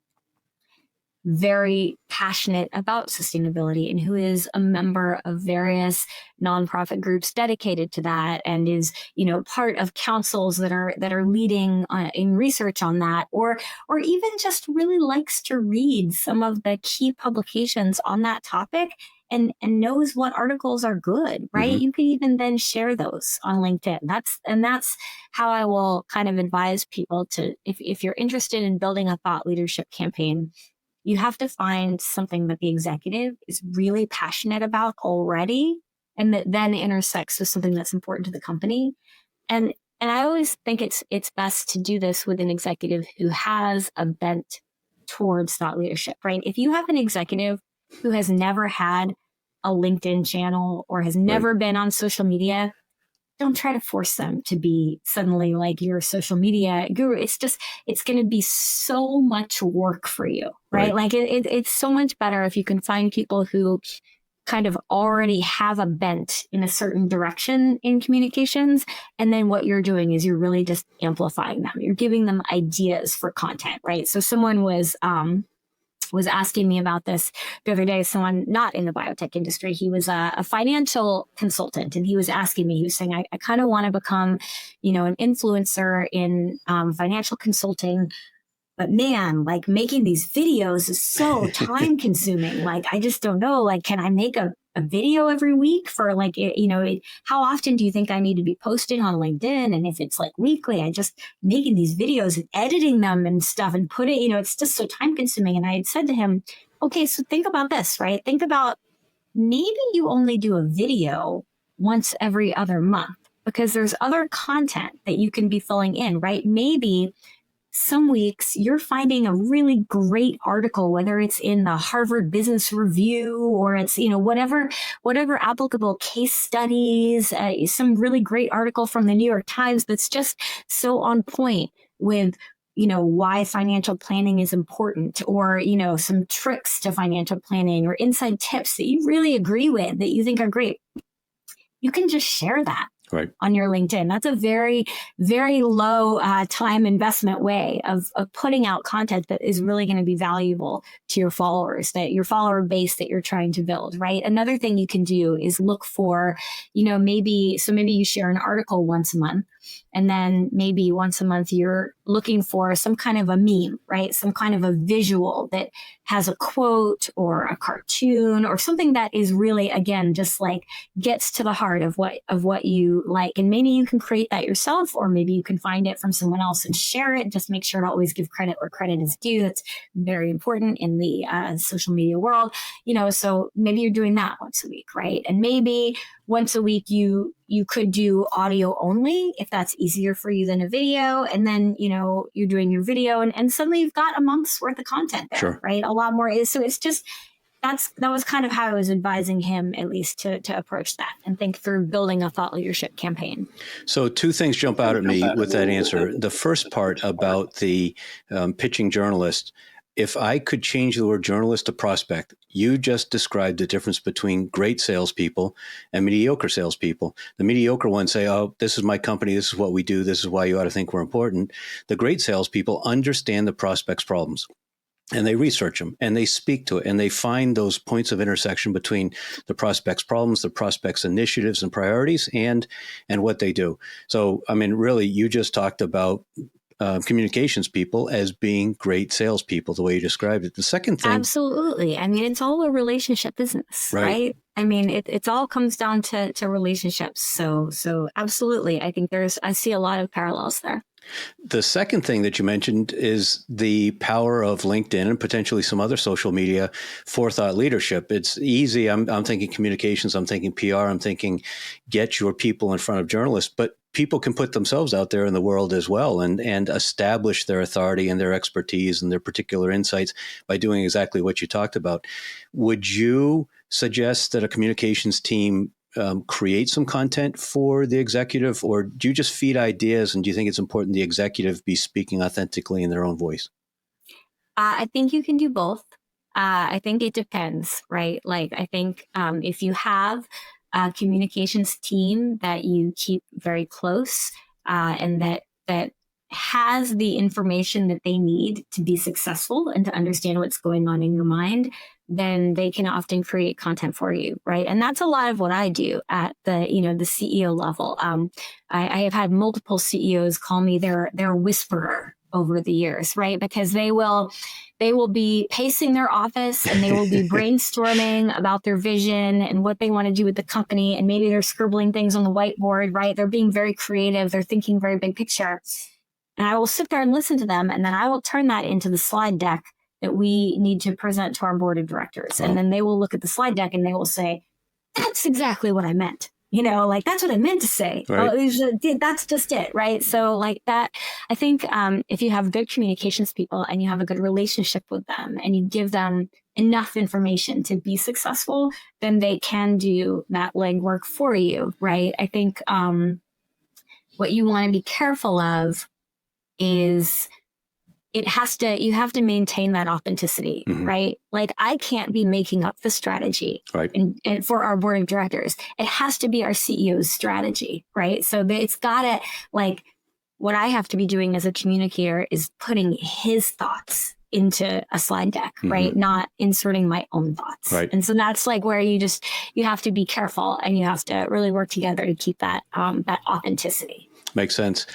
very passionate about sustainability and who is a member of various nonprofit groups dedicated to that and is, part of councils that are leading in research on that, or even just really likes to read some of the key publications on that topic and knows what articles are good, right? Mm-hmm. You can even then share those on LinkedIn. That's how I will kind of advise people to, if you're interested in building a thought leadership campaign, you have to find something that the executive is really passionate about already and that then intersects with something that's important to the company. And I always think it's best to do this with an executive who has a bent towards thought leadership, right? If you have an executive who has never had a LinkedIn channel or has never been on social media, don't try to force them to be suddenly like your social media guru. It's going to be so much work for you, right? Like it's so much better if you can find people who kind of already have a bent in a certain direction in communications. And then what you're doing is you're really just amplifying them. You're giving them ideas for content, right? So someone was asking me about this the other day. Someone not in the biotech industry. He was a financial consultant, and he was asking me. He was saying, "I kind of want to become, an influencer in financial consulting, but man, like making these videos is so time consuming. Like, I just don't know. Like, can I make a video every week for like, how often do you think I need to be posting on LinkedIn? And if it's like weekly, I just making these videos and editing them and stuff and put it, it's just so time consuming." And I had said to him, okay, so think about this, right? Think about maybe you only do a video once every other month because there's other content that you can be filling in, right? Maybe some weeks you're finding a really great article, whether it's in the Harvard Business Review or it's, whatever applicable case studies, some really great article from the New York Times that's just so on point with, why financial planning is important, or, some tricks to financial planning or inside tips that you really agree with that you think are great. You can just share that on your LinkedIn. That's a very, very low time investment way of putting out content that is really going to be valuable to your followers, that your follower base that you're trying to build, right? Another thing you can do is look for, maybe you share an article once a month. And then maybe once a month, you're looking for some kind of a meme, right? Some kind of a visual that has a quote or a cartoon or something that is really, again, just like gets to the heart of what you like. And maybe you can create that yourself, or maybe you can find it from someone else and share it. Just make sure to always give credit where credit is due. That's very important in the social media world, so maybe you're doing that once a week, right? And maybe once a week, you could do audio only if that's easier for you than a video. And then, you're doing your video and suddenly you've got a month's worth of content there, right? A lot more. So it's just, that was kind of how I was advising him, at least to approach that and think through building a thought leadership campaign. So two things jump out at me with that answer. The first part about the pitching journalist. If I could change the word journalist to prospect, you just described the difference between great salespeople and mediocre salespeople. The mediocre ones say, "Oh, this is my company. This is what we do. This is why you ought to think we're important." The great salespeople understand the prospect's problems, and they research them and they speak to it and they find those points of intersection between the prospect's problems, the prospect's initiatives and priorities, and what they do. So, I mean, really, you just talked about communications people as being great salespeople, the way you described it. The second thing. Absolutely. I mean, it's all a relationship business, right? I mean, it all comes down to relationships. So absolutely. I think I see a lot of parallels there. The second thing that you mentioned is the power of LinkedIn and potentially some other social media for thought leadership. It's easy. I'm thinking communications. I'm thinking PR. I'm thinking get your people in front of journalists, but people can put themselves out there in the world as well and establish their authority and their expertise and their particular insights by doing exactly what you talked about. Would you suggest that a communications team create some content for the executive, or do you just feed ideas, and do you think it's important the executive be speaking authentically in their own voice? I think you can do both. I think it depends, right? Like, I think if you have a communications team that you keep very close, and that has the information that they need to be successful and to understand what's going on in your mind, then they can often create content for you, right? And that's a lot of what I do at the CEO level. I have had multiple CEOs call me their whisperer over the years, right? Because they will be pacing their office and they will be brainstorming about their vision and what they want to do with the company. And maybe they're scribbling things on the whiteboard, right? They're being very creative. They're thinking very big picture. And I will sit there and listen to them. And then I will turn that into the slide deck that we need to present to our board of directors. And then they will look at the slide deck and they will say, that's exactly what I meant. Like that's what I meant to say. Right. That's just it. Right. So like that, I think if you have good communications people and you have a good relationship with them and you give them enough information to be successful, then they can do that legwork for you. Right. I think what you want to be careful of is you have to maintain that authenticity, right? Like I can't be making up the strategy right. and for our board of directors. It has to be our CEO's strategy, right? So it's gotta, like, what I have to be doing as a communicator is putting his thoughts into a slide deck, right? Not inserting my own thoughts. Right. And so that's like where you have to be careful and you have to really work together to keep that authenticity. Makes sense.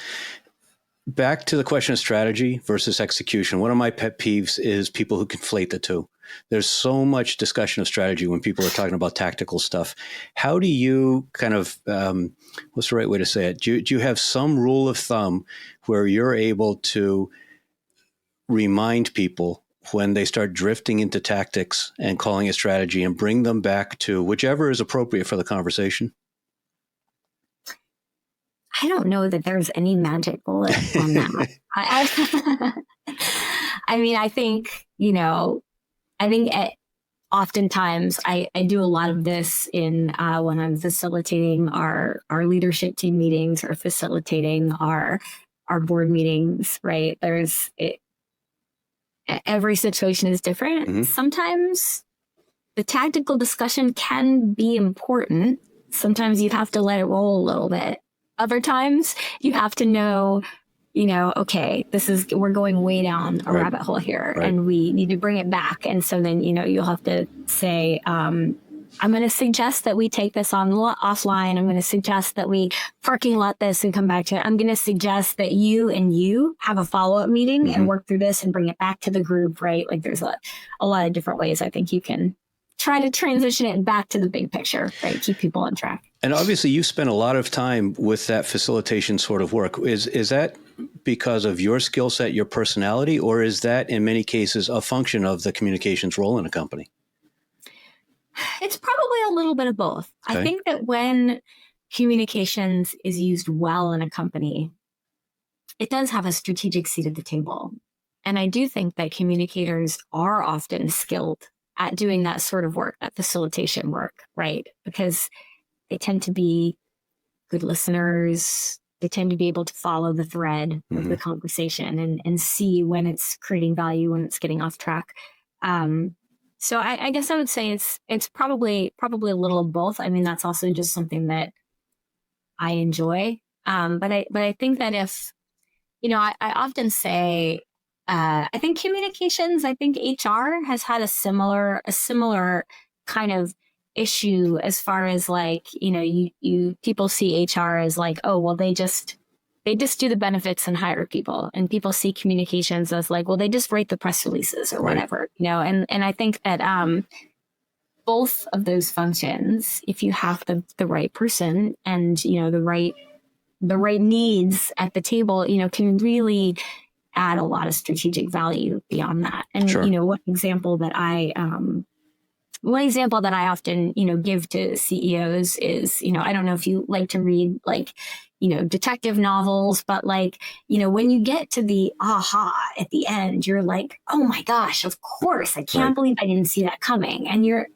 Back to the question of strategy versus execution. One of my pet peeves is people who conflate the two. There's so much discussion of strategy when people are talking about tactical stuff. How do you kind of, what's the right way to say it? Do you have some rule of thumb where you're able to remind people when they start drifting into tactics and calling it strategy and bring them back to whichever is appropriate for the conversation? I don't know that there's any magic bullet on that. I mean, I think, oftentimes I do a lot of this in when I'm facilitating our leadership team meetings or facilitating our board meetings, right? Every situation is different. Sometimes the tactical discussion can be important. Sometimes you have to let it roll a little bit. Other times you have to know, okay, we're going way down a rabbit hole here and we need to bring it back. And so then, you'll have to say, I'm going to suggest that we take this offline. I'm going to suggest that we parking lot this and come back to it. I'm going to suggest that you have a follow-up meeting and work through this and bring it back to the group, right? Like there's a lot of different ways I think you can try to transition it back to the big picture, right? Keep people on track. And obviously you spend a lot of time with that facilitation sort of work. Is that because of your skill set, your personality, or is that in many cases a function of the communications role in a company? It's probably a little bit of both. Okay. I think that when communications is used well in a company, it does have a strategic seat at the table. And I do think that communicators are often skilled at doing that sort of work, that facilitation work, right? Because they tend to be good listeners. They tend to be able to follow the thread of the conversation and see when it's creating value, when it's getting off track. So I guess I would say it's probably a little of both. I mean, that's also just something that I enjoy. But I think that if, I often say, I think communications, I think HR has had a similar kind of issue as far as like, you people see HR as like, oh, well, they just do the benefits and hire people. And people see communications as like, well, they just write the press releases or whatever, and I think that both of those functions, if you have the right person and, the right needs at the table, can really add a lot of strategic value beyond that. And, one example that I often, give to CEOs is, I don't know if you like to read like, detective novels, but like, when you get to the aha at the end, you're like, oh my gosh, of course, I can't believe I didn't see that coming. And you're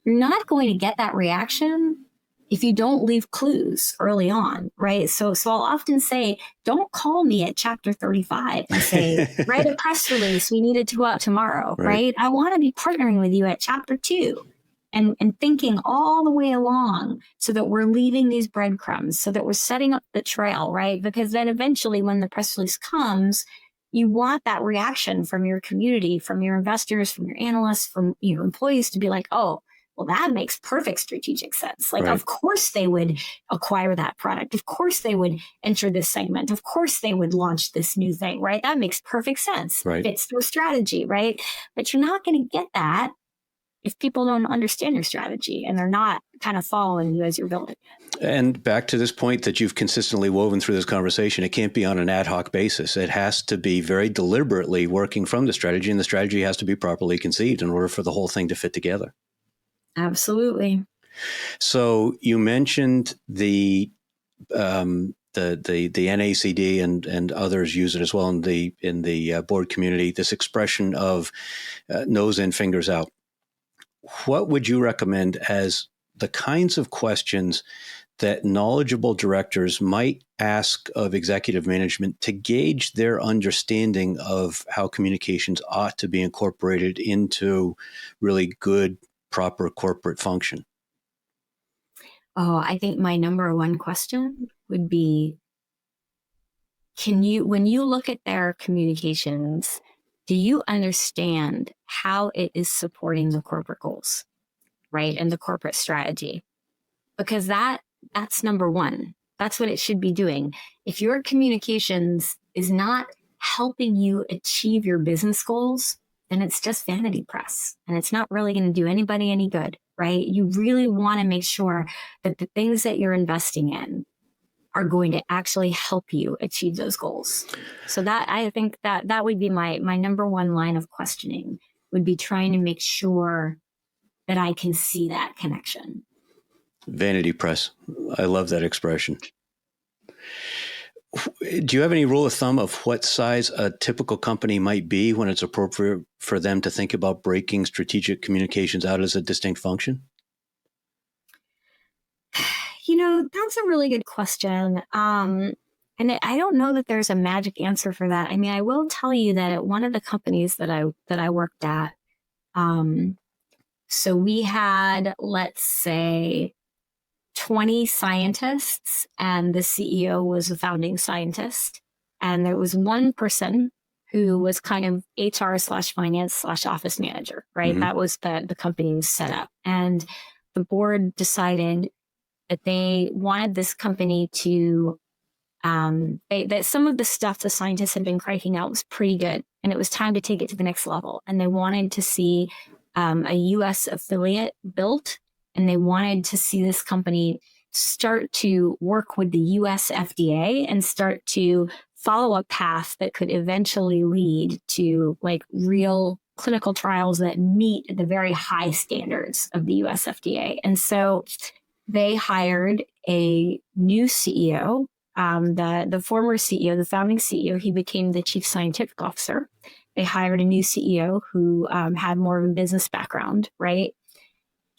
not going to get that reaction if you don't leave clues early on, right? So I'll often say, don't call me at chapter 35 and say, write a press release, we need it to go out tomorrow, right? I want to be partnering with you at chapter 2. and thinking all the way along so that we're leaving these breadcrumbs, so that we're setting up the trail, right? Because then eventually when the press release comes, you want that reaction from your community, from your investors, from your analysts, from your employees to be like, oh, well, that makes perfect strategic sense. Like, Right. Of course they would acquire that product. Of course they would enter this segment. Of course they would launch this new thing, right? That makes perfect sense. Right. Fits their strategy, right? But you're not going to get that if people don't understand your strategy and they're not kind of following you as you're building it. And back to this point that you've consistently woven through this conversation, it can't be on an ad hoc basis. It has to be very deliberately working from the strategy, and the strategy has to be properly conceived in order for the whole thing to fit together. Absolutely. So you mentioned the NACD and others use it as well in the board community. This expression of nose in, fingers out. What would you recommend as the kinds of questions that knowledgeable directors might ask of executive management to gauge their understanding of how communications ought to be incorporated into really good, proper corporate function? Oh, I think my number one question would be, when you look at their communications, do you understand how it is supporting the corporate goals, right? And the corporate strategy? Because that's number one. That's what it should be doing. If your communications is not helping you achieve your business goals, then it's just vanity press and it's not really going to do anybody any good, right? You really want to make sure that the things that you're investing in are going to actually help you achieve those goals. So that, I think that would be my number one line of questioning, would be trying to make sure that I can see that connection. Vanity press. I love that expression. Do you have any rule of thumb of what size a typical company might be when it's appropriate for them to think about breaking strategic communications out as a distinct function? That's a really good question. And I don't know that there's a magic answer for that. I mean, I will tell you that at one of the companies that I worked at, so we had, let's say, 20 scientists, and the CEO was a founding scientist. And there was one person who was kind of HR/finance/office manager, right? Mm-hmm. That was the company's setup. And the board decided that they wanted this company to, that some of the stuff the scientists had been cranking out was pretty good, and it was time to take it to the next level. And they wanted to see a U.S. affiliate built, and they wanted to see this company start to work with the U.S. FDA and start to follow a path that could eventually lead to like real clinical trials that meet the very high standards of the U.S. FDA. And so they hired a new CEO. The former CEO, the founding CEO, he became the chief scientific officer. They hired a new CEO who had more of a business background, right?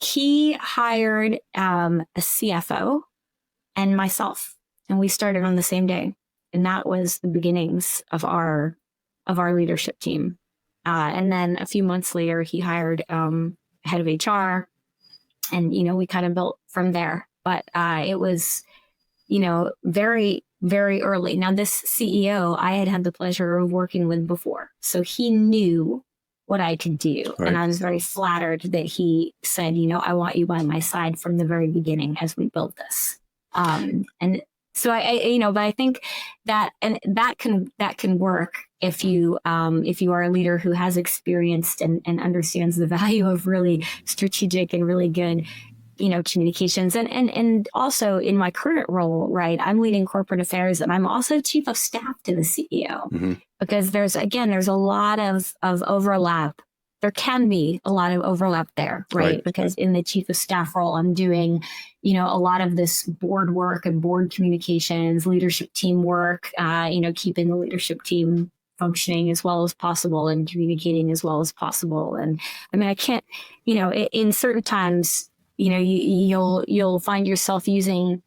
He hired a CFO and myself, and we started on the same day. And that was the beginnings of our leadership team. And then a few months later, he hired head of HR, and we kind of built from there. But it was very, very early. Now, this CEO I had the pleasure of working with before, so he knew what I could do. Right. And I was very flattered that he said, I want you by my side from the very beginning as we built this. And so but I think that can work if you are a leader who has experienced and understands the value of really strategic and really good communications. And also in my current role, right, I'm leading corporate affairs, and I'm also chief of staff to the CEO. Mm-hmm. Because there's a lot of overlap. There can be a lot of overlap there, right? Because in the chief of staff role, I'm doing, a lot of this board work and board communications, leadership team work, keeping the leadership team functioning as well as possible and communicating as well as possible. And I mean, I can't, in certain times, you'll find yourself using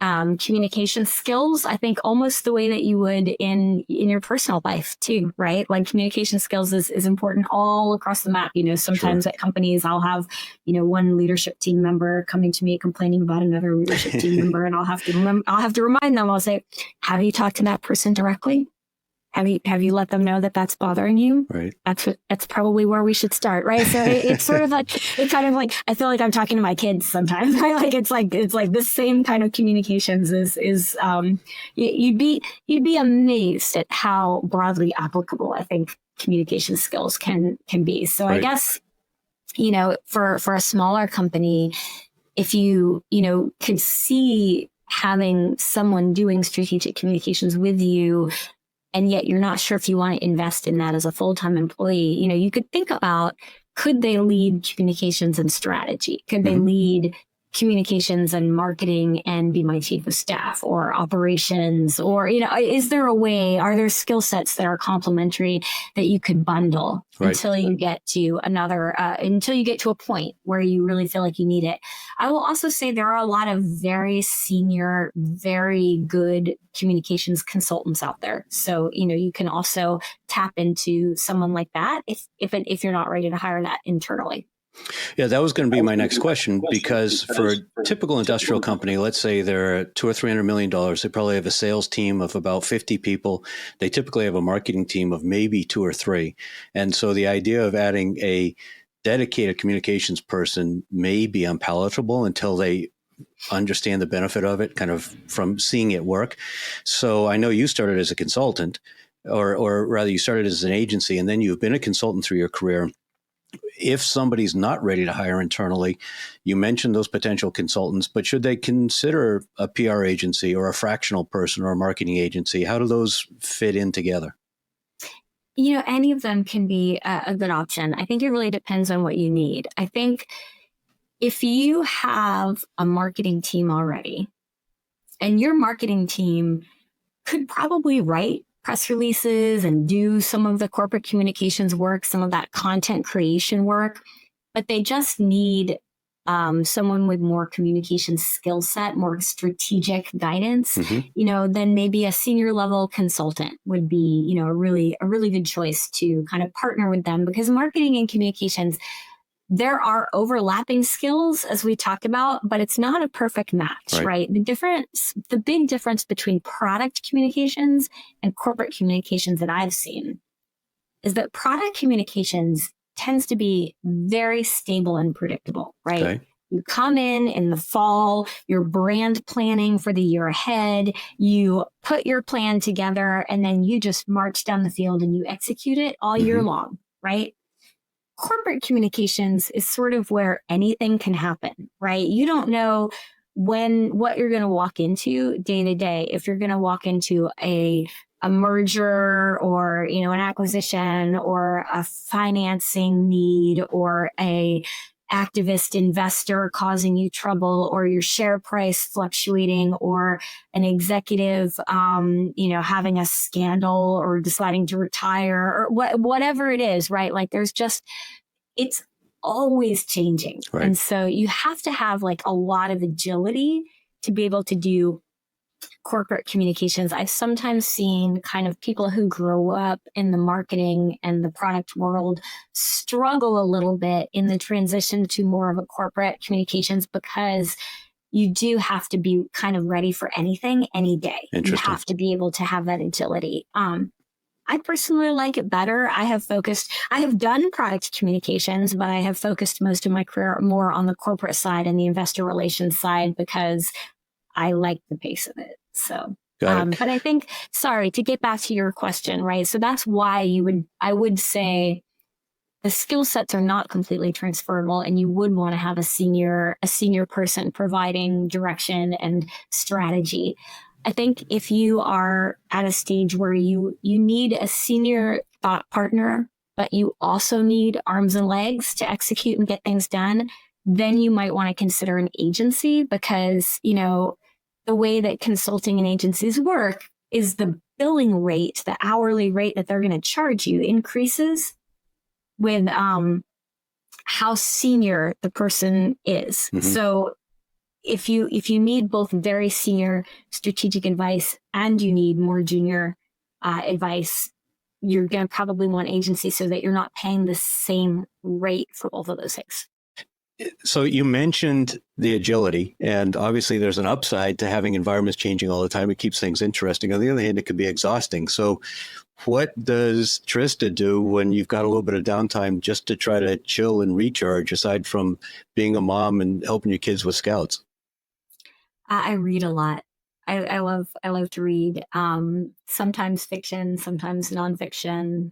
communication skills, I think almost the way that you would in your personal life too, right? Like communication skills is important all across the map. Sometimes at companies, I'll have, one leadership team member coming to me complaining about another leadership team member, and I'll have to remind them. I'll say, have you talked to that person directly? Have you let them know that that's bothering you? Right. That's probably where we should start, right? So it's sort of like, it's kind of like, I feel like I'm talking to my kids sometimes, right? Like it's like this same kind of communications is you'd be amazed at how broadly applicable I think communication skills can be. So Right. I guess, for a smaller company, if you could see having someone doing strategic communications with you, and yet you're not sure if you want to invest in that as a full-time employee, you could think about, could they lead communications and strategy? Could they lead communications and marketing and be my chief of staff, or operations? Or, is there a way, are there skill sets that are complementary that you could bundle until you get to until you get to a point where you really feel like you need it? I will also say there are a lot of very senior, very good communications consultants out there. So, you can also tap into someone like that if you're not ready to hire that internally. Yeah, that was going to be my next question, because for a typical industrial company, let's say they're $200 or $300 million, they probably have a sales team of about 50 people. They typically have a marketing team of maybe 2 or 3. And so the idea of adding a dedicated communications person may be unpalatable until they understand the benefit of it, kind of from seeing it work. So I know you started as a consultant, or rather you started as an agency, and then you've been a consultant through your career. If somebody's not ready to hire internally, you mentioned those potential consultants, but should they consider a PR agency or a fractional person or a marketing agency? How do those fit in together? Any of them can be a good option. I think it really depends on what you need. I think if you have a marketing team already, and your marketing team could probably write press releases and do some of the corporate communications work, some of that content creation work, but they just need someone with more communication skill set, more strategic guidance, then maybe a senior level consultant would be, a really good choice to kind of partner with them, because marketing and communications, there are overlapping skills, as we talked about, but it's not a perfect match, right? The big difference between product communications and corporate communications that I've seen is that product communications tends to be very stable and predictable, right? Okay. You come in the fall, you're brand planning for the year ahead, you put your plan together, and then you just march down the field and you execute it all year long, right? Corporate communications is sort of where anything can happen, right? You don't know what you're going to walk into day to day. If you're going to walk into a merger, or, an acquisition, or a financing need, or a activist investor causing you trouble, or your share price fluctuating, or an executive, having a scandal, or deciding to retire, or whatever it is, right? Like it's always changing. Right. And so you have to have like a lot of agility to be able to do corporate communications. I've sometimes seen kind of people who grow up in the marketing and the product world struggle a little bit in the transition to more of a corporate communications, because you do have to be kind of ready for anything, any day. You have to be able to have that agility. I personally like it better. I have done product communications, but I have focused most of my career more on the corporate side and the investor relations side, because I like the pace of it. So, but I think, to get back to your question, right? So that's why I would say the skill sets are not completely transferable, and you would want to have a senior person providing direction and strategy. I think if you are at a stage where you need a senior thought partner, but you also need arms and legs to execute and get things done, then you might want to consider an agency, because, the way that consulting and agencies work is the billing rate, the hourly rate that they're going to charge you, increases with how senior the person is. So if you need both very senior strategic advice and you need more junior advice, you're going to probably want agency so that you're not paying the same rate for both of those things. So you mentioned the agility, and obviously there's an upside to having environments changing all the time. It keeps things interesting. On the other hand, it can be exhausting. So what does Trista do when you've got a little bit of downtime just to try to chill and recharge, aside from being a mom and helping your kids with scouts? I read a lot. I love to read. Sometimes fiction, sometimes nonfiction.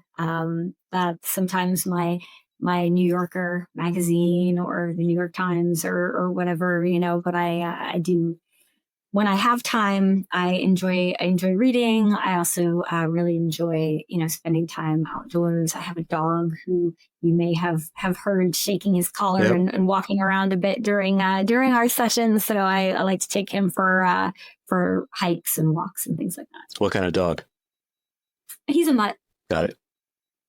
Sometimes my New Yorker magazine or the New York Times or whatever, but I do, when I have time, I enjoy reading. I also really enjoy, spending time outdoors. I have a dog who you may have heard shaking his collar Yep. and walking around a bit during our sessions. So I like to take him for hikes and walks and things like that. What kind of dog? He's a mutt. Got it.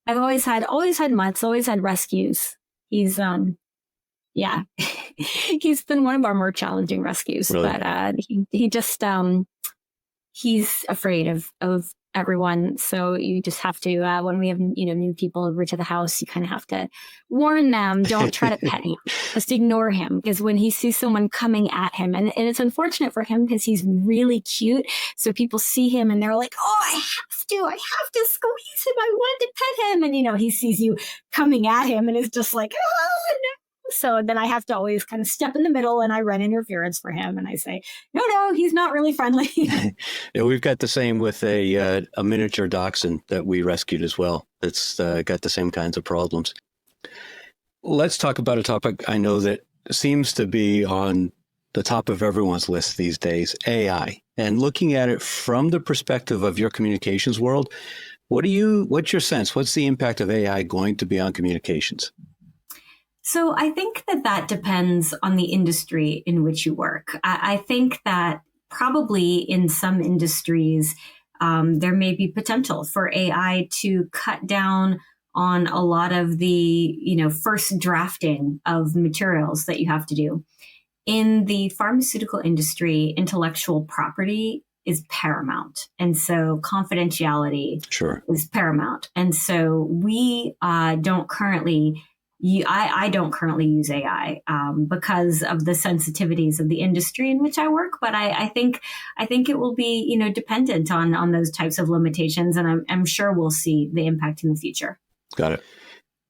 I've always had mutts, always had rescues. He's yeah, he's been one of our more challenging rescues, Really? but he just he's afraid of everyone. So you just have to when we have new people over to the house, you kind of have to warn them, don't try to pet him, just ignore him, because when he sees someone coming at him, and it's unfortunate for him because he's really cute, so people see him and they're like, oh, I have to squeeze him, I want to pet him, and he sees you coming at him and is just like, oh no. So then I have to always kind of step in the middle and I run interference for him. And I say, no, he's not really friendly. Yeah, we've got the same with a miniature dachshund that we rescued as well. It's got the same kinds of problems. Let's talk about a topic I know that seems to be on the top of everyone's list these days, AI. And looking at it from the perspective of your communications world, what's your sense? What's the impact of AI going to be on communications? So I think that depends on the industry in which you work. I think that probably in some industries, there may be potential for AI to cut down on a lot of the, first drafting of materials that you have to do. In the pharmaceutical industry, intellectual property is paramount. And so confidentiality is paramount. And so we don't currently I don't currently use AI because of the sensitivities of the industry in which I work, but I think it will be dependent on those types of limitations, and I'm sure we'll see the impact in the future. Got it.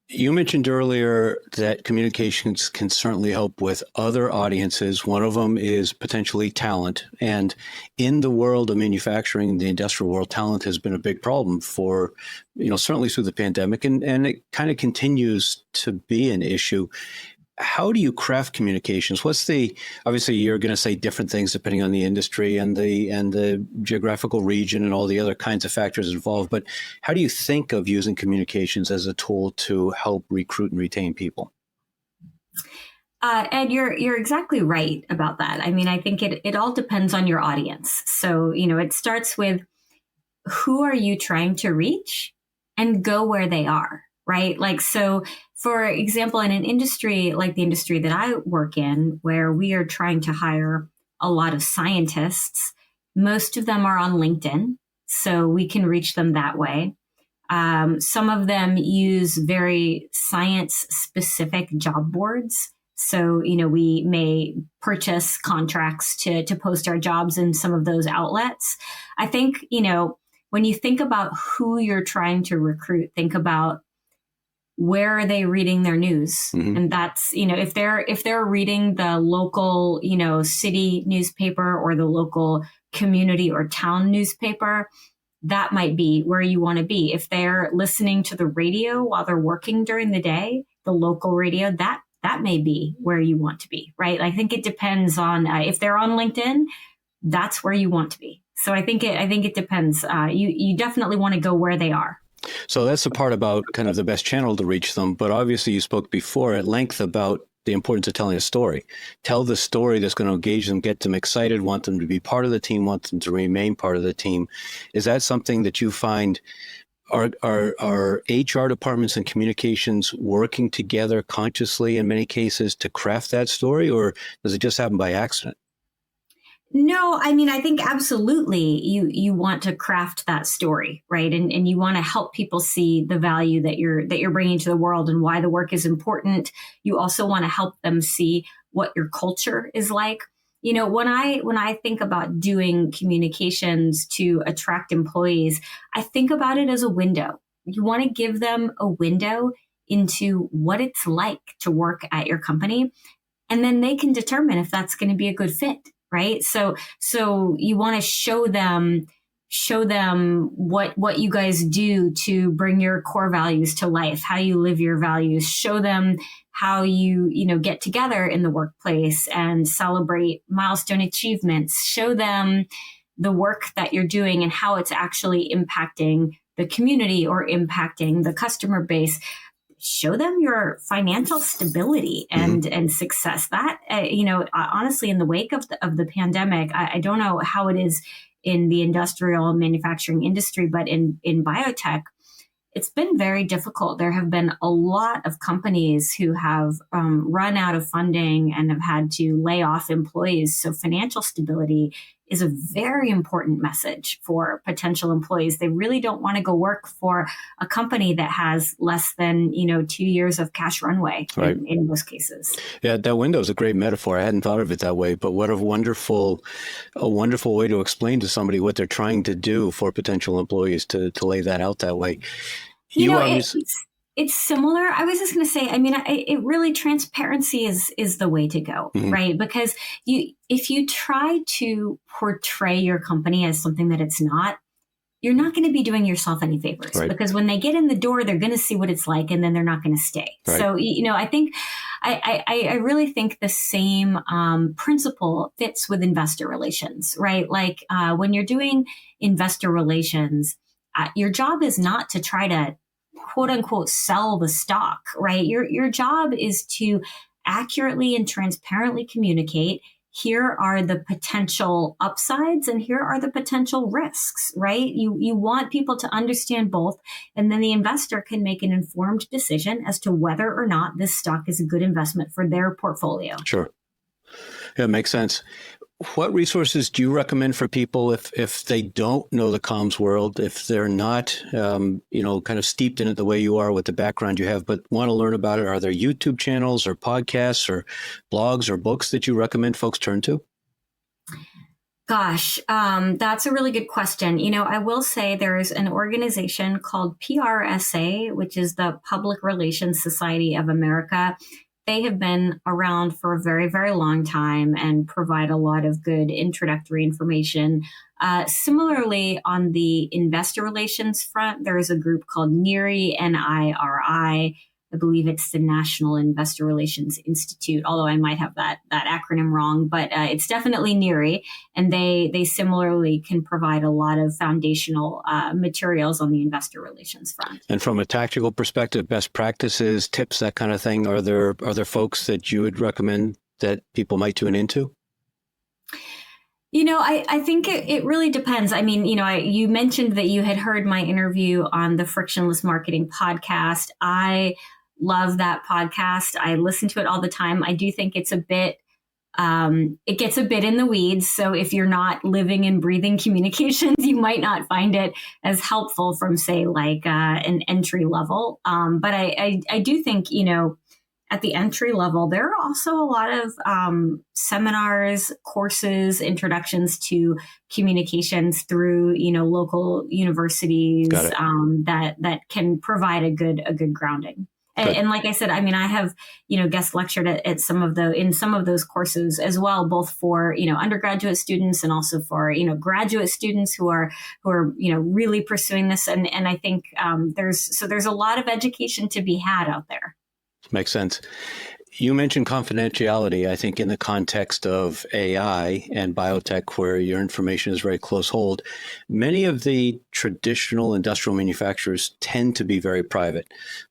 You mentioned earlier that communications can certainly help with other audiences. One of them is potentially talent. And in the world of manufacturing, the industrial world, talent has been a big problem for, certainly through the pandemic, and it kind of continues to be an issue. How do you craft communications? Obviously you're going to say different things depending on the industry and the geographical region and all the other kinds of factors involved, but how do you think of using communications as a tool to help recruit and retain people? Ed, you're exactly right about that. I mean, I think it all depends on your audience. So, it starts with who are you trying to reach and go where they are, right? Like, so for example, in an industry like the industry that I work in, where we are trying to hire a lot of scientists, most of them are on LinkedIn, so we can reach them that way. Some of them use very science-specific job boards. So, we may purchase contracts to post our jobs in some of those outlets. I think, when you think about who you're trying to recruit, think about where are they reading their news? Mm-hmm. And that's, if they're reading the local, city newspaper or the local community or town newspaper, that might be where you want to be. If they're listening to the radio while they're working during the day, the local radio, that may be where you want to be, right? I think it depends on if they're on LinkedIn, that's where you want to be. So I think it depends. You definitely want to go where they are. So that's the part about kind of the best channel to reach them. But obviously you spoke before at length about the importance of telling a story. Tell the story that's going to engage them, get them excited, want them to be part of the team, want them to remain part of the team. Is that something that you find are HR departments and communications working together consciously in many cases to craft that story, or does it just happen by accident? No, I mean, I think absolutely you want to craft that story, right? And you want to help people see the value that you're bringing to the world and why the work is important. You also want to help them see what your culture is like. You know, when I think about doing communications to attract employees, I think about it as a window. You want to give them a window into what it's like to work at your company, and then they can determine if that's going to be a good fit, right? So you want to show them what you guys do to bring your core values to life, how you live your values, show them how you know get together in the workplace and celebrate milestone achievements, show them the work that you're doing and how it's actually impacting the community or impacting the customer base. Show them your financial stability and success. That you know, honestly, in the wake of the pandemic, I don't know how it is in the industrial manufacturing industry, but in biotech, it's been very difficult. There have been a lot of companies who have run out of funding and have had to lay off employees. So financial stability is a very important message for potential employees. They really don't want to go work for a company that has less than, you know, 2 years of cash runway Right. in most cases. Yeah, that window is a great metaphor. I hadn't thought of it that way, but what a wonderful way to explain to somebody what they're trying to do for potential employees to lay that out that way. You know, Obviously, it's similar. I was just going to say, I mean, it really, transparency is the way to go, right? Because if you try to portray your company as something that it's not, you're not going to be doing yourself any favors, right. because when they get in the door, they're going to see what it's like, and then they're not going to stay. Right. So, you know, I think I really think the same principle fits with investor relations, right? Like when you're doing investor relations, your job is not to try to quote unquote sell the stock, right? Your job is to accurately and transparently communicate. Here are the potential upsides and here are the potential risks, right? You want people to understand both, and then the investor can make an informed decision as to whether or not this stock is a good investment for their portfolio. Sure. Yeah, it makes sense. What resources do you recommend for people if they don't know the comms world, if they're not, you know, kind of steeped in it the way you are with the background you have, but want to learn about it? Are there YouTube channels or podcasts or blogs or books that you recommend folks turn to? Gosh, that's a really good question. You know, I will say there is an organization called PRSA, which is the Public Relations Society of America. They have been around for a very, very long time and provide a lot of good introductory information. Similarly, on the investor relations front, there is a group called NIRI, NIRI. I believe it's the National Investor Relations Institute, although I might have that acronym wrong, but it's definitely NIRI. And they similarly can provide a lot of foundational materials on the investor relations front. And from a tactical perspective, best practices, tips, that kind of thing, are there folks that you would recommend that people might tune into? You know, I think it really depends. I mean, you know, you mentioned that you had heard my interview on the Frictionless Marketing podcast. I love that podcast. I listen to it all the time. I do think it's a bit, it gets a bit in the weeds. So if you're not living and breathing communications, you might not find it as helpful from, say, like an entry level. But I do think, you know, at the entry level, there are also a lot of seminars, courses, introductions to communications through, you know, local universities that can provide a good grounding. And like I said, I mean, I have, you know, guest lectured in some of those courses as well, both for, you know, undergraduate students and also for, you know, graduate students who are, you know, really pursuing this. And I think there's a lot of education to be had out there. Makes sense. You mentioned confidentiality, I think, in the context of AI and biotech, where your information is very close hold. Many of the traditional industrial manufacturers tend to be very private.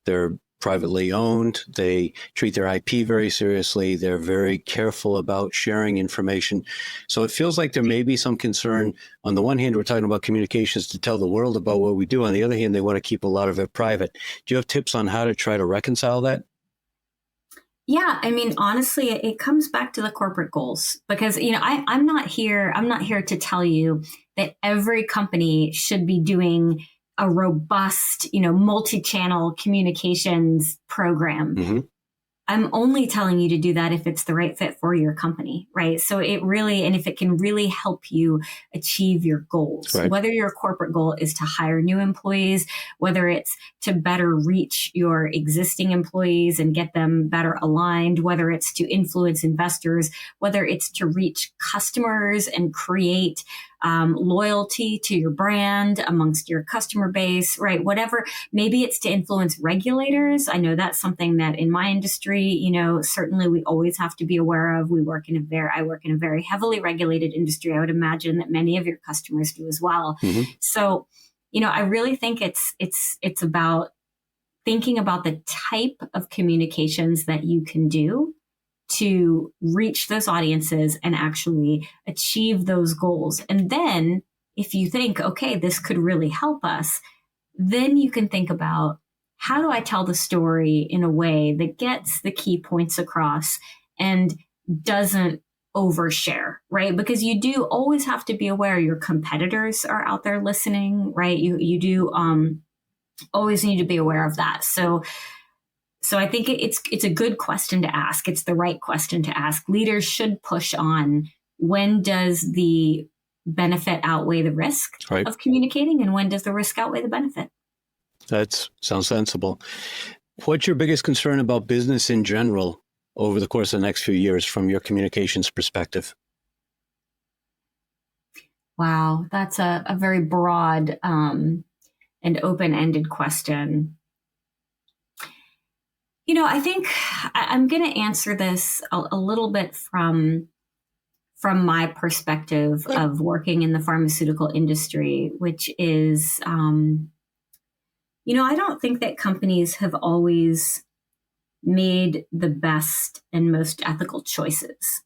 They're privately owned. They treat their IP very seriously. They're very careful about sharing information. So it feels like there may be some concern. On the one hand, we're talking about communications to tell the world about what we do. On the other hand, they want to keep a lot of it private. Do you have tips on how to try to reconcile that? Yeah, I mean, honestly, it comes back to the corporate goals because, I'm not here to tell you that every company should be doing a robust, multi-channel communications program. Mm-hmm. I'm only telling you to do that if it's the right fit for your company, right? So it really, and if it can really help you achieve your goals, Right. whether your corporate goal is to hire new employees, whether it's to better reach your existing employees and get them better aligned, whether it's to influence investors, whether it's to reach customers and create loyalty to your brand amongst your customer base, right? Whatever, maybe it's to influence regulators. I know that's something that in my industry, certainly we always have to be aware of. I work in a very heavily regulated industry. I would imagine that many of your customers do as well. Mm-hmm. So, I really think it's about thinking about the type of communications that you can do to reach those audiences and actually achieve those goals. And then if you think, okay, this could really help us, then you can think about, how do I tell the story in a way that gets the key points across and doesn't overshare, right? Because you do always have to be aware your competitors are out there listening, right? You do always need to be aware of that. So I think it's a good question to ask. It's the right question to ask. Leaders should push on, when does the benefit outweigh the risk Right. of communicating, and when does the risk outweigh the benefit? That sounds sensible. What's your biggest concern about business in general over the course of the next few years from your communications perspective? Wow, that's a very broad and open-ended question. I think I'm going to answer this a little bit from my perspective of working in the pharmaceutical industry, which is, I don't think that companies have always made the best and most ethical choices.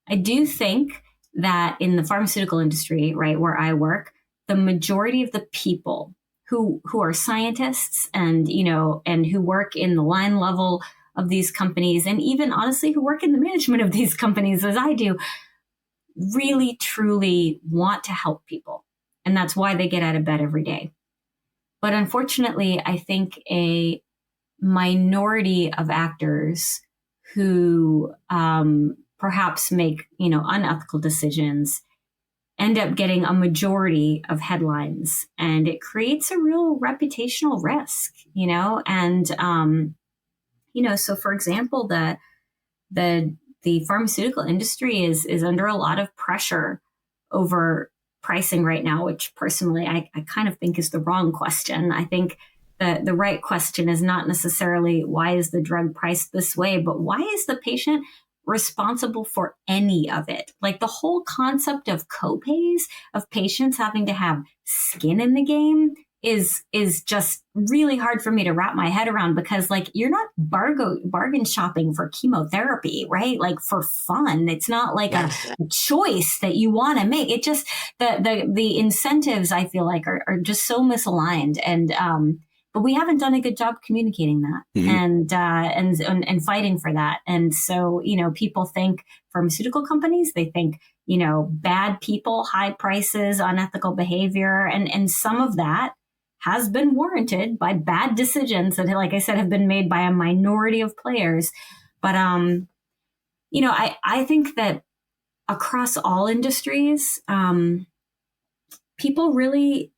I do think that in the pharmaceutical industry, right, where I work, the majority of the people who are scientists and, and who work in the line level of these companies, and even honestly who work in the management of these companies as I do, really truly want to help people. And that's why they get out of bed every day. But unfortunately, I think a minority of actors who perhaps make, unethical decisions end up getting a majority of headlines, and it creates a real reputational risk, and, so for example, the pharmaceutical industry is under a lot of pressure over pricing right now, which personally I kind of think is the wrong question. I think the right question is not necessarily why is the drug priced this way, but why is the patient responsible for any of it? Like the whole concept of copays, of patients having to have skin in the game, is just really hard for me to wrap my head around, because like you're not bargain shopping for chemotherapy, right? Like for fun. It's not like a choice that you want to make. It just, the incentives I feel like are just so misaligned. And but we haven't done a good job communicating that, mm-hmm. and fighting for that. And so, people think pharmaceutical companies, they think, bad people, high prices, unethical behavior. And some of that has been warranted by bad decisions that, like I said, have been made by a minority of players. But, I think that across all industries, people really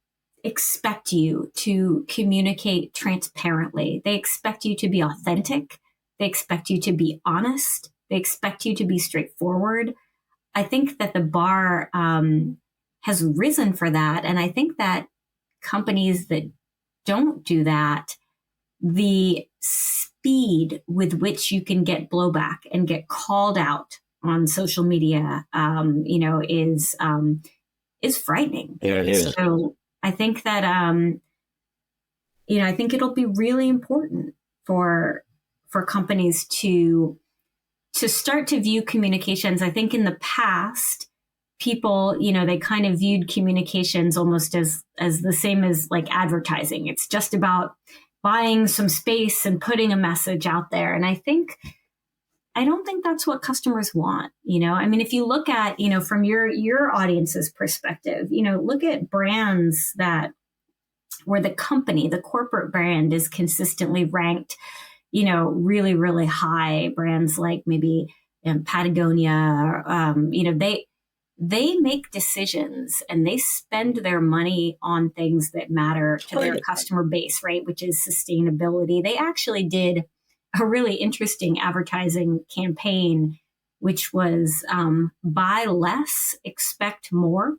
expect you to communicate transparently. They expect you to be authentic. They expect you to be honest. They expect you to be straightforward. I think that the bar has risen for that. And I think that companies that don't do that, the speed with which you can get blowback and get called out on social media, is frightening. Yeah, it is. So I think that, I think it'll be really important for companies to start to view communications. I think in the past, people, they kind of viewed communications almost as the same as like advertising. It's just about buying some space and putting a message out there. And I think I don't think that's what customers want. I mean, if you look at, from your audience's perspective, look at brands that where the corporate brand is consistently ranked, really, really high. Brands like maybe Patagonia, they make decisions and they spend their money on things that matter to their customer base, right? Which is sustainability. They actually did a really interesting advertising campaign, which was buy less, expect more,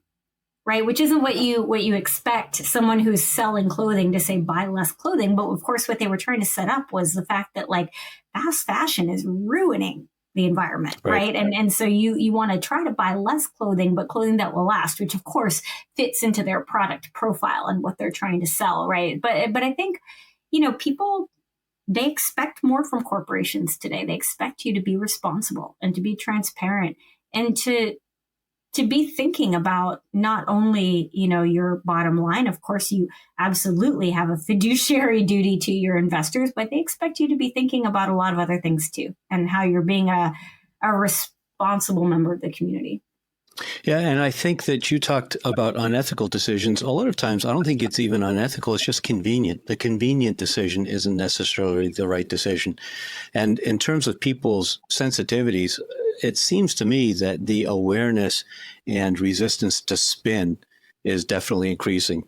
right? Which isn't what you expect someone who's selling clothing to say buy less clothing. But of course, what they were trying to set up was the fact that like fast fashion is ruining the environment, right? And so you want to try to buy less clothing, but clothing that will last, which of course fits into their product profile and what they're trying to sell, right? But I think, people, they expect more from corporations today. They expect you to be responsible and to be transparent and to be thinking about not only, your bottom line. Of course, you absolutely have a fiduciary duty to your investors, but they expect you to be thinking about a lot of other things too, and how you're being a responsible member of the community. Yeah, and I think that you talked about unethical decisions. A lot of times, I don't think it's even unethical. It's just convenient. The convenient decision isn't necessarily the right decision. And in terms of people's sensitivities, it seems to me that the awareness and resistance to spin is definitely increasing.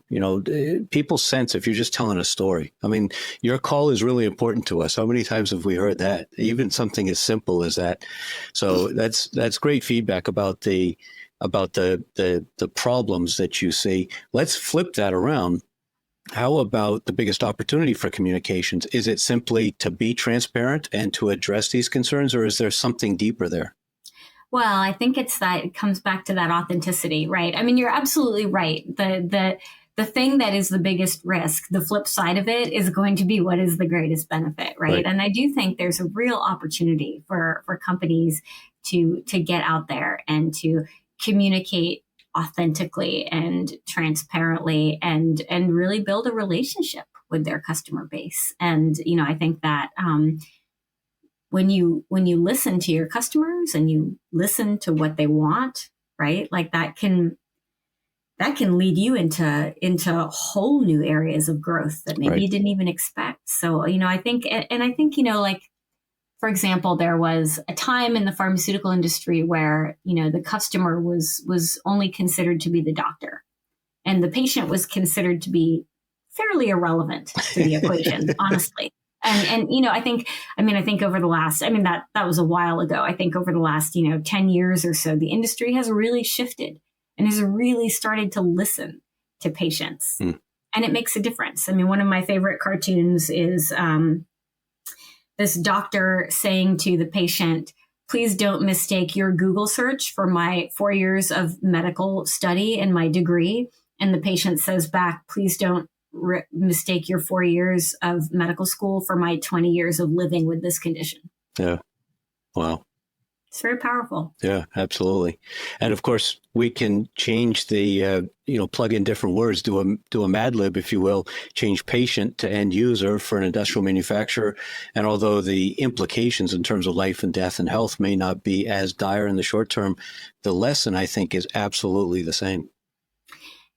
People sense if you're just telling a story. I mean, your call is really important to us. How many times have we heard that? Even something as simple as that. So that's great feedback about the problems that you see. Let's flip that around. How about the biggest opportunity for communications? Is it simply to be transparent and to address these concerns, or is there something deeper there? Well, I think it's that it comes back to that authenticity, right? I mean, you're absolutely right. The thing that is the biggest risk, the flip side of it, is going to be what is the greatest benefit, right? And I do think there's a real opportunity for companies to get out there and to communicate authentically and transparently and really build a relationship with their customer base. And, I think that when you listen to your customers and you listen to what they want, right? Like that can lead you into whole new areas of growth that maybe you didn't even expect. So, I think, like, for example, there was a time in the pharmaceutical industry where, the customer was only considered to be the doctor, and the patient was considered to be fairly irrelevant to the equation, honestly. And I think over the last, that was a while ago. I think over the last, 10 years or so, the industry has really shifted and has really started to listen to patients. And it makes a difference. I mean, one of my favorite cartoons is this doctor saying to the patient, please don't mistake your Google search for my 4 years of medical study and my degree. And the patient says back, please don't mistake your 4 years of medical school for my 20 years of living with this condition. Yeah. Wow. It's very powerful. Yeah, absolutely. And of course, we can change the, plug in different words, do a Mad Lib, if you will, change patient to end user for an industrial manufacturer. And although the implications in terms of life and death and health may not be as dire in the short term, the lesson, I think, is absolutely the same.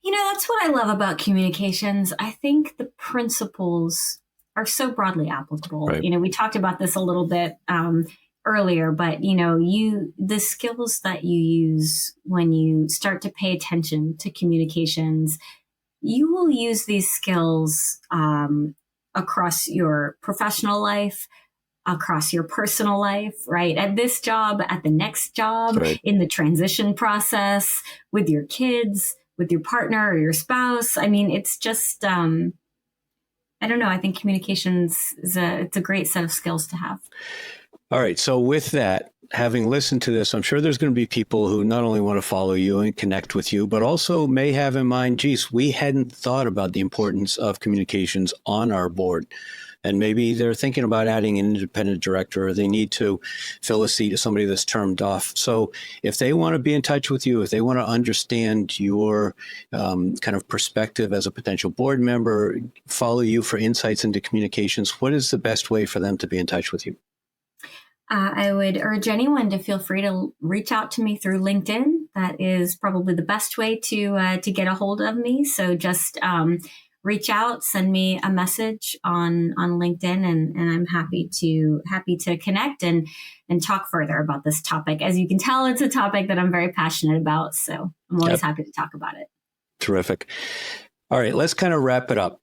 That's what I love about communications. I think the principles are so broadly applicable. Right. We talked about this a little bit earlier, but the skills that you use when you start to pay attention to communications, you will use these skills across your professional life, across your personal life, right? At this job, at the next job, in the transition process, with your kids, with your partner or your spouse. I mean, it's just, I don't know. I think communications it's a great set of skills to have. All right. So with that, having listened to this, I'm sure there's going to be people who not only want to follow you and connect with you, but also may have in mind, geez, we hadn't thought about the importance of communications on our board. And maybe they're thinking about adding an independent director, or they need to fill a seat of somebody that's termed off. So if they want to be in touch with you, if they want to understand your kind of perspective as a potential board member, follow you for insights into communications, what is the best way for them to be in touch with you? I would urge anyone to feel free to reach out to me through LinkedIn. That is probably the best way to get a hold of me. So just reach out, send me a message on LinkedIn, and I'm happy to connect and talk further about this topic. As you can tell, it's a topic that I'm very passionate about. So I'm always happy to talk about it. Terrific. All right, let's kind of wrap it up.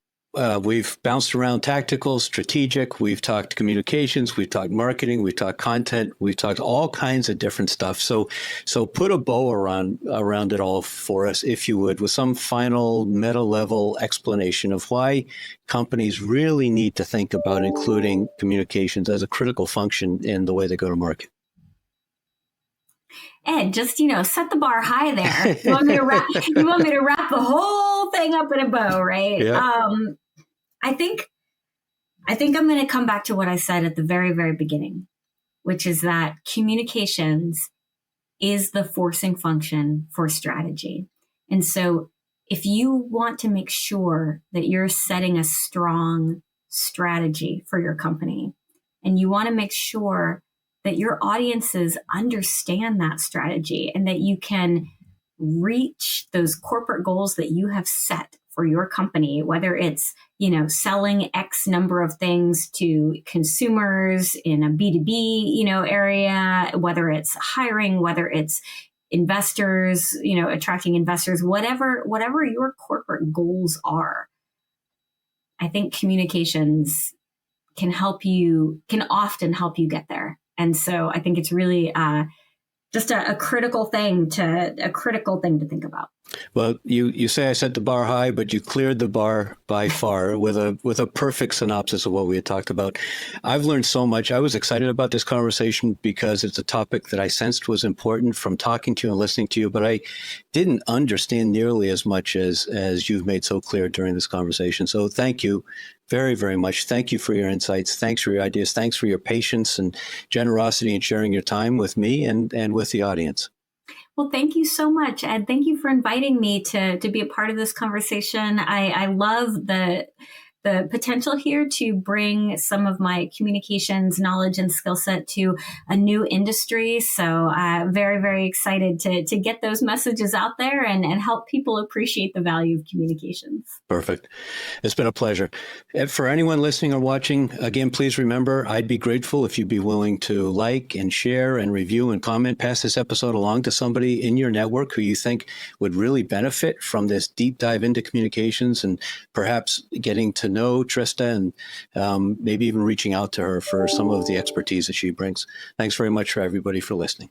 We've bounced around tactical, strategic. We've talked communications. We've talked marketing. We've talked content. We've talked all kinds of different stuff. So put a bow around it all for us, if you would, with some final meta level explanation of why companies really need to think about including communications as a critical function in the way they go to market. Ed, just, set the bar high there. You want me to wrap the whole thing up in a bow, right? Yeah. I think I'm going to come back to what I said at the very, very beginning, which is that communications is the forcing function for strategy. And so if you want to make sure that you're setting a strong strategy for your company, and you want to make sure that your audiences understand that strategy and that you can reach those corporate goals that you have set for your company, whether it's, selling X number of things to consumers in a B2B, area, whether it's hiring, whether it's investors, attracting investors, whatever your corporate goals are. I think communications can often help you get there. And so I think it's really just a critical thing to think about. Well, you say I set the bar high, but you cleared the bar by far with a perfect synopsis of what we had talked about. I've learned so much. I was excited about this conversation because it's a topic that I sensed was important from talking to you and listening to you, but I didn't understand nearly as much as you've made so clear during this conversation. So thank you very, very much. Thank you for your insights. Thanks for your ideas. Thanks for your patience and generosity in sharing your time with me and with the audience. Well, thank you so much, Ed. Thank you for inviting me to be a part of this conversation. I love the potential here to bring some of my communications knowledge and skill set to a new industry. So very, very excited to get those messages out there and help people appreciate the value of communications. Perfect. It's been a pleasure. For anyone listening or watching, again, please remember, I'd be grateful if you'd be willing to like and share and review and comment, pass this episode along to somebody in your network who you think would really benefit from this deep dive into communications and perhaps getting to know Trista and maybe even reaching out to her for some of the expertise that she brings. Thanks very much for everybody for listening.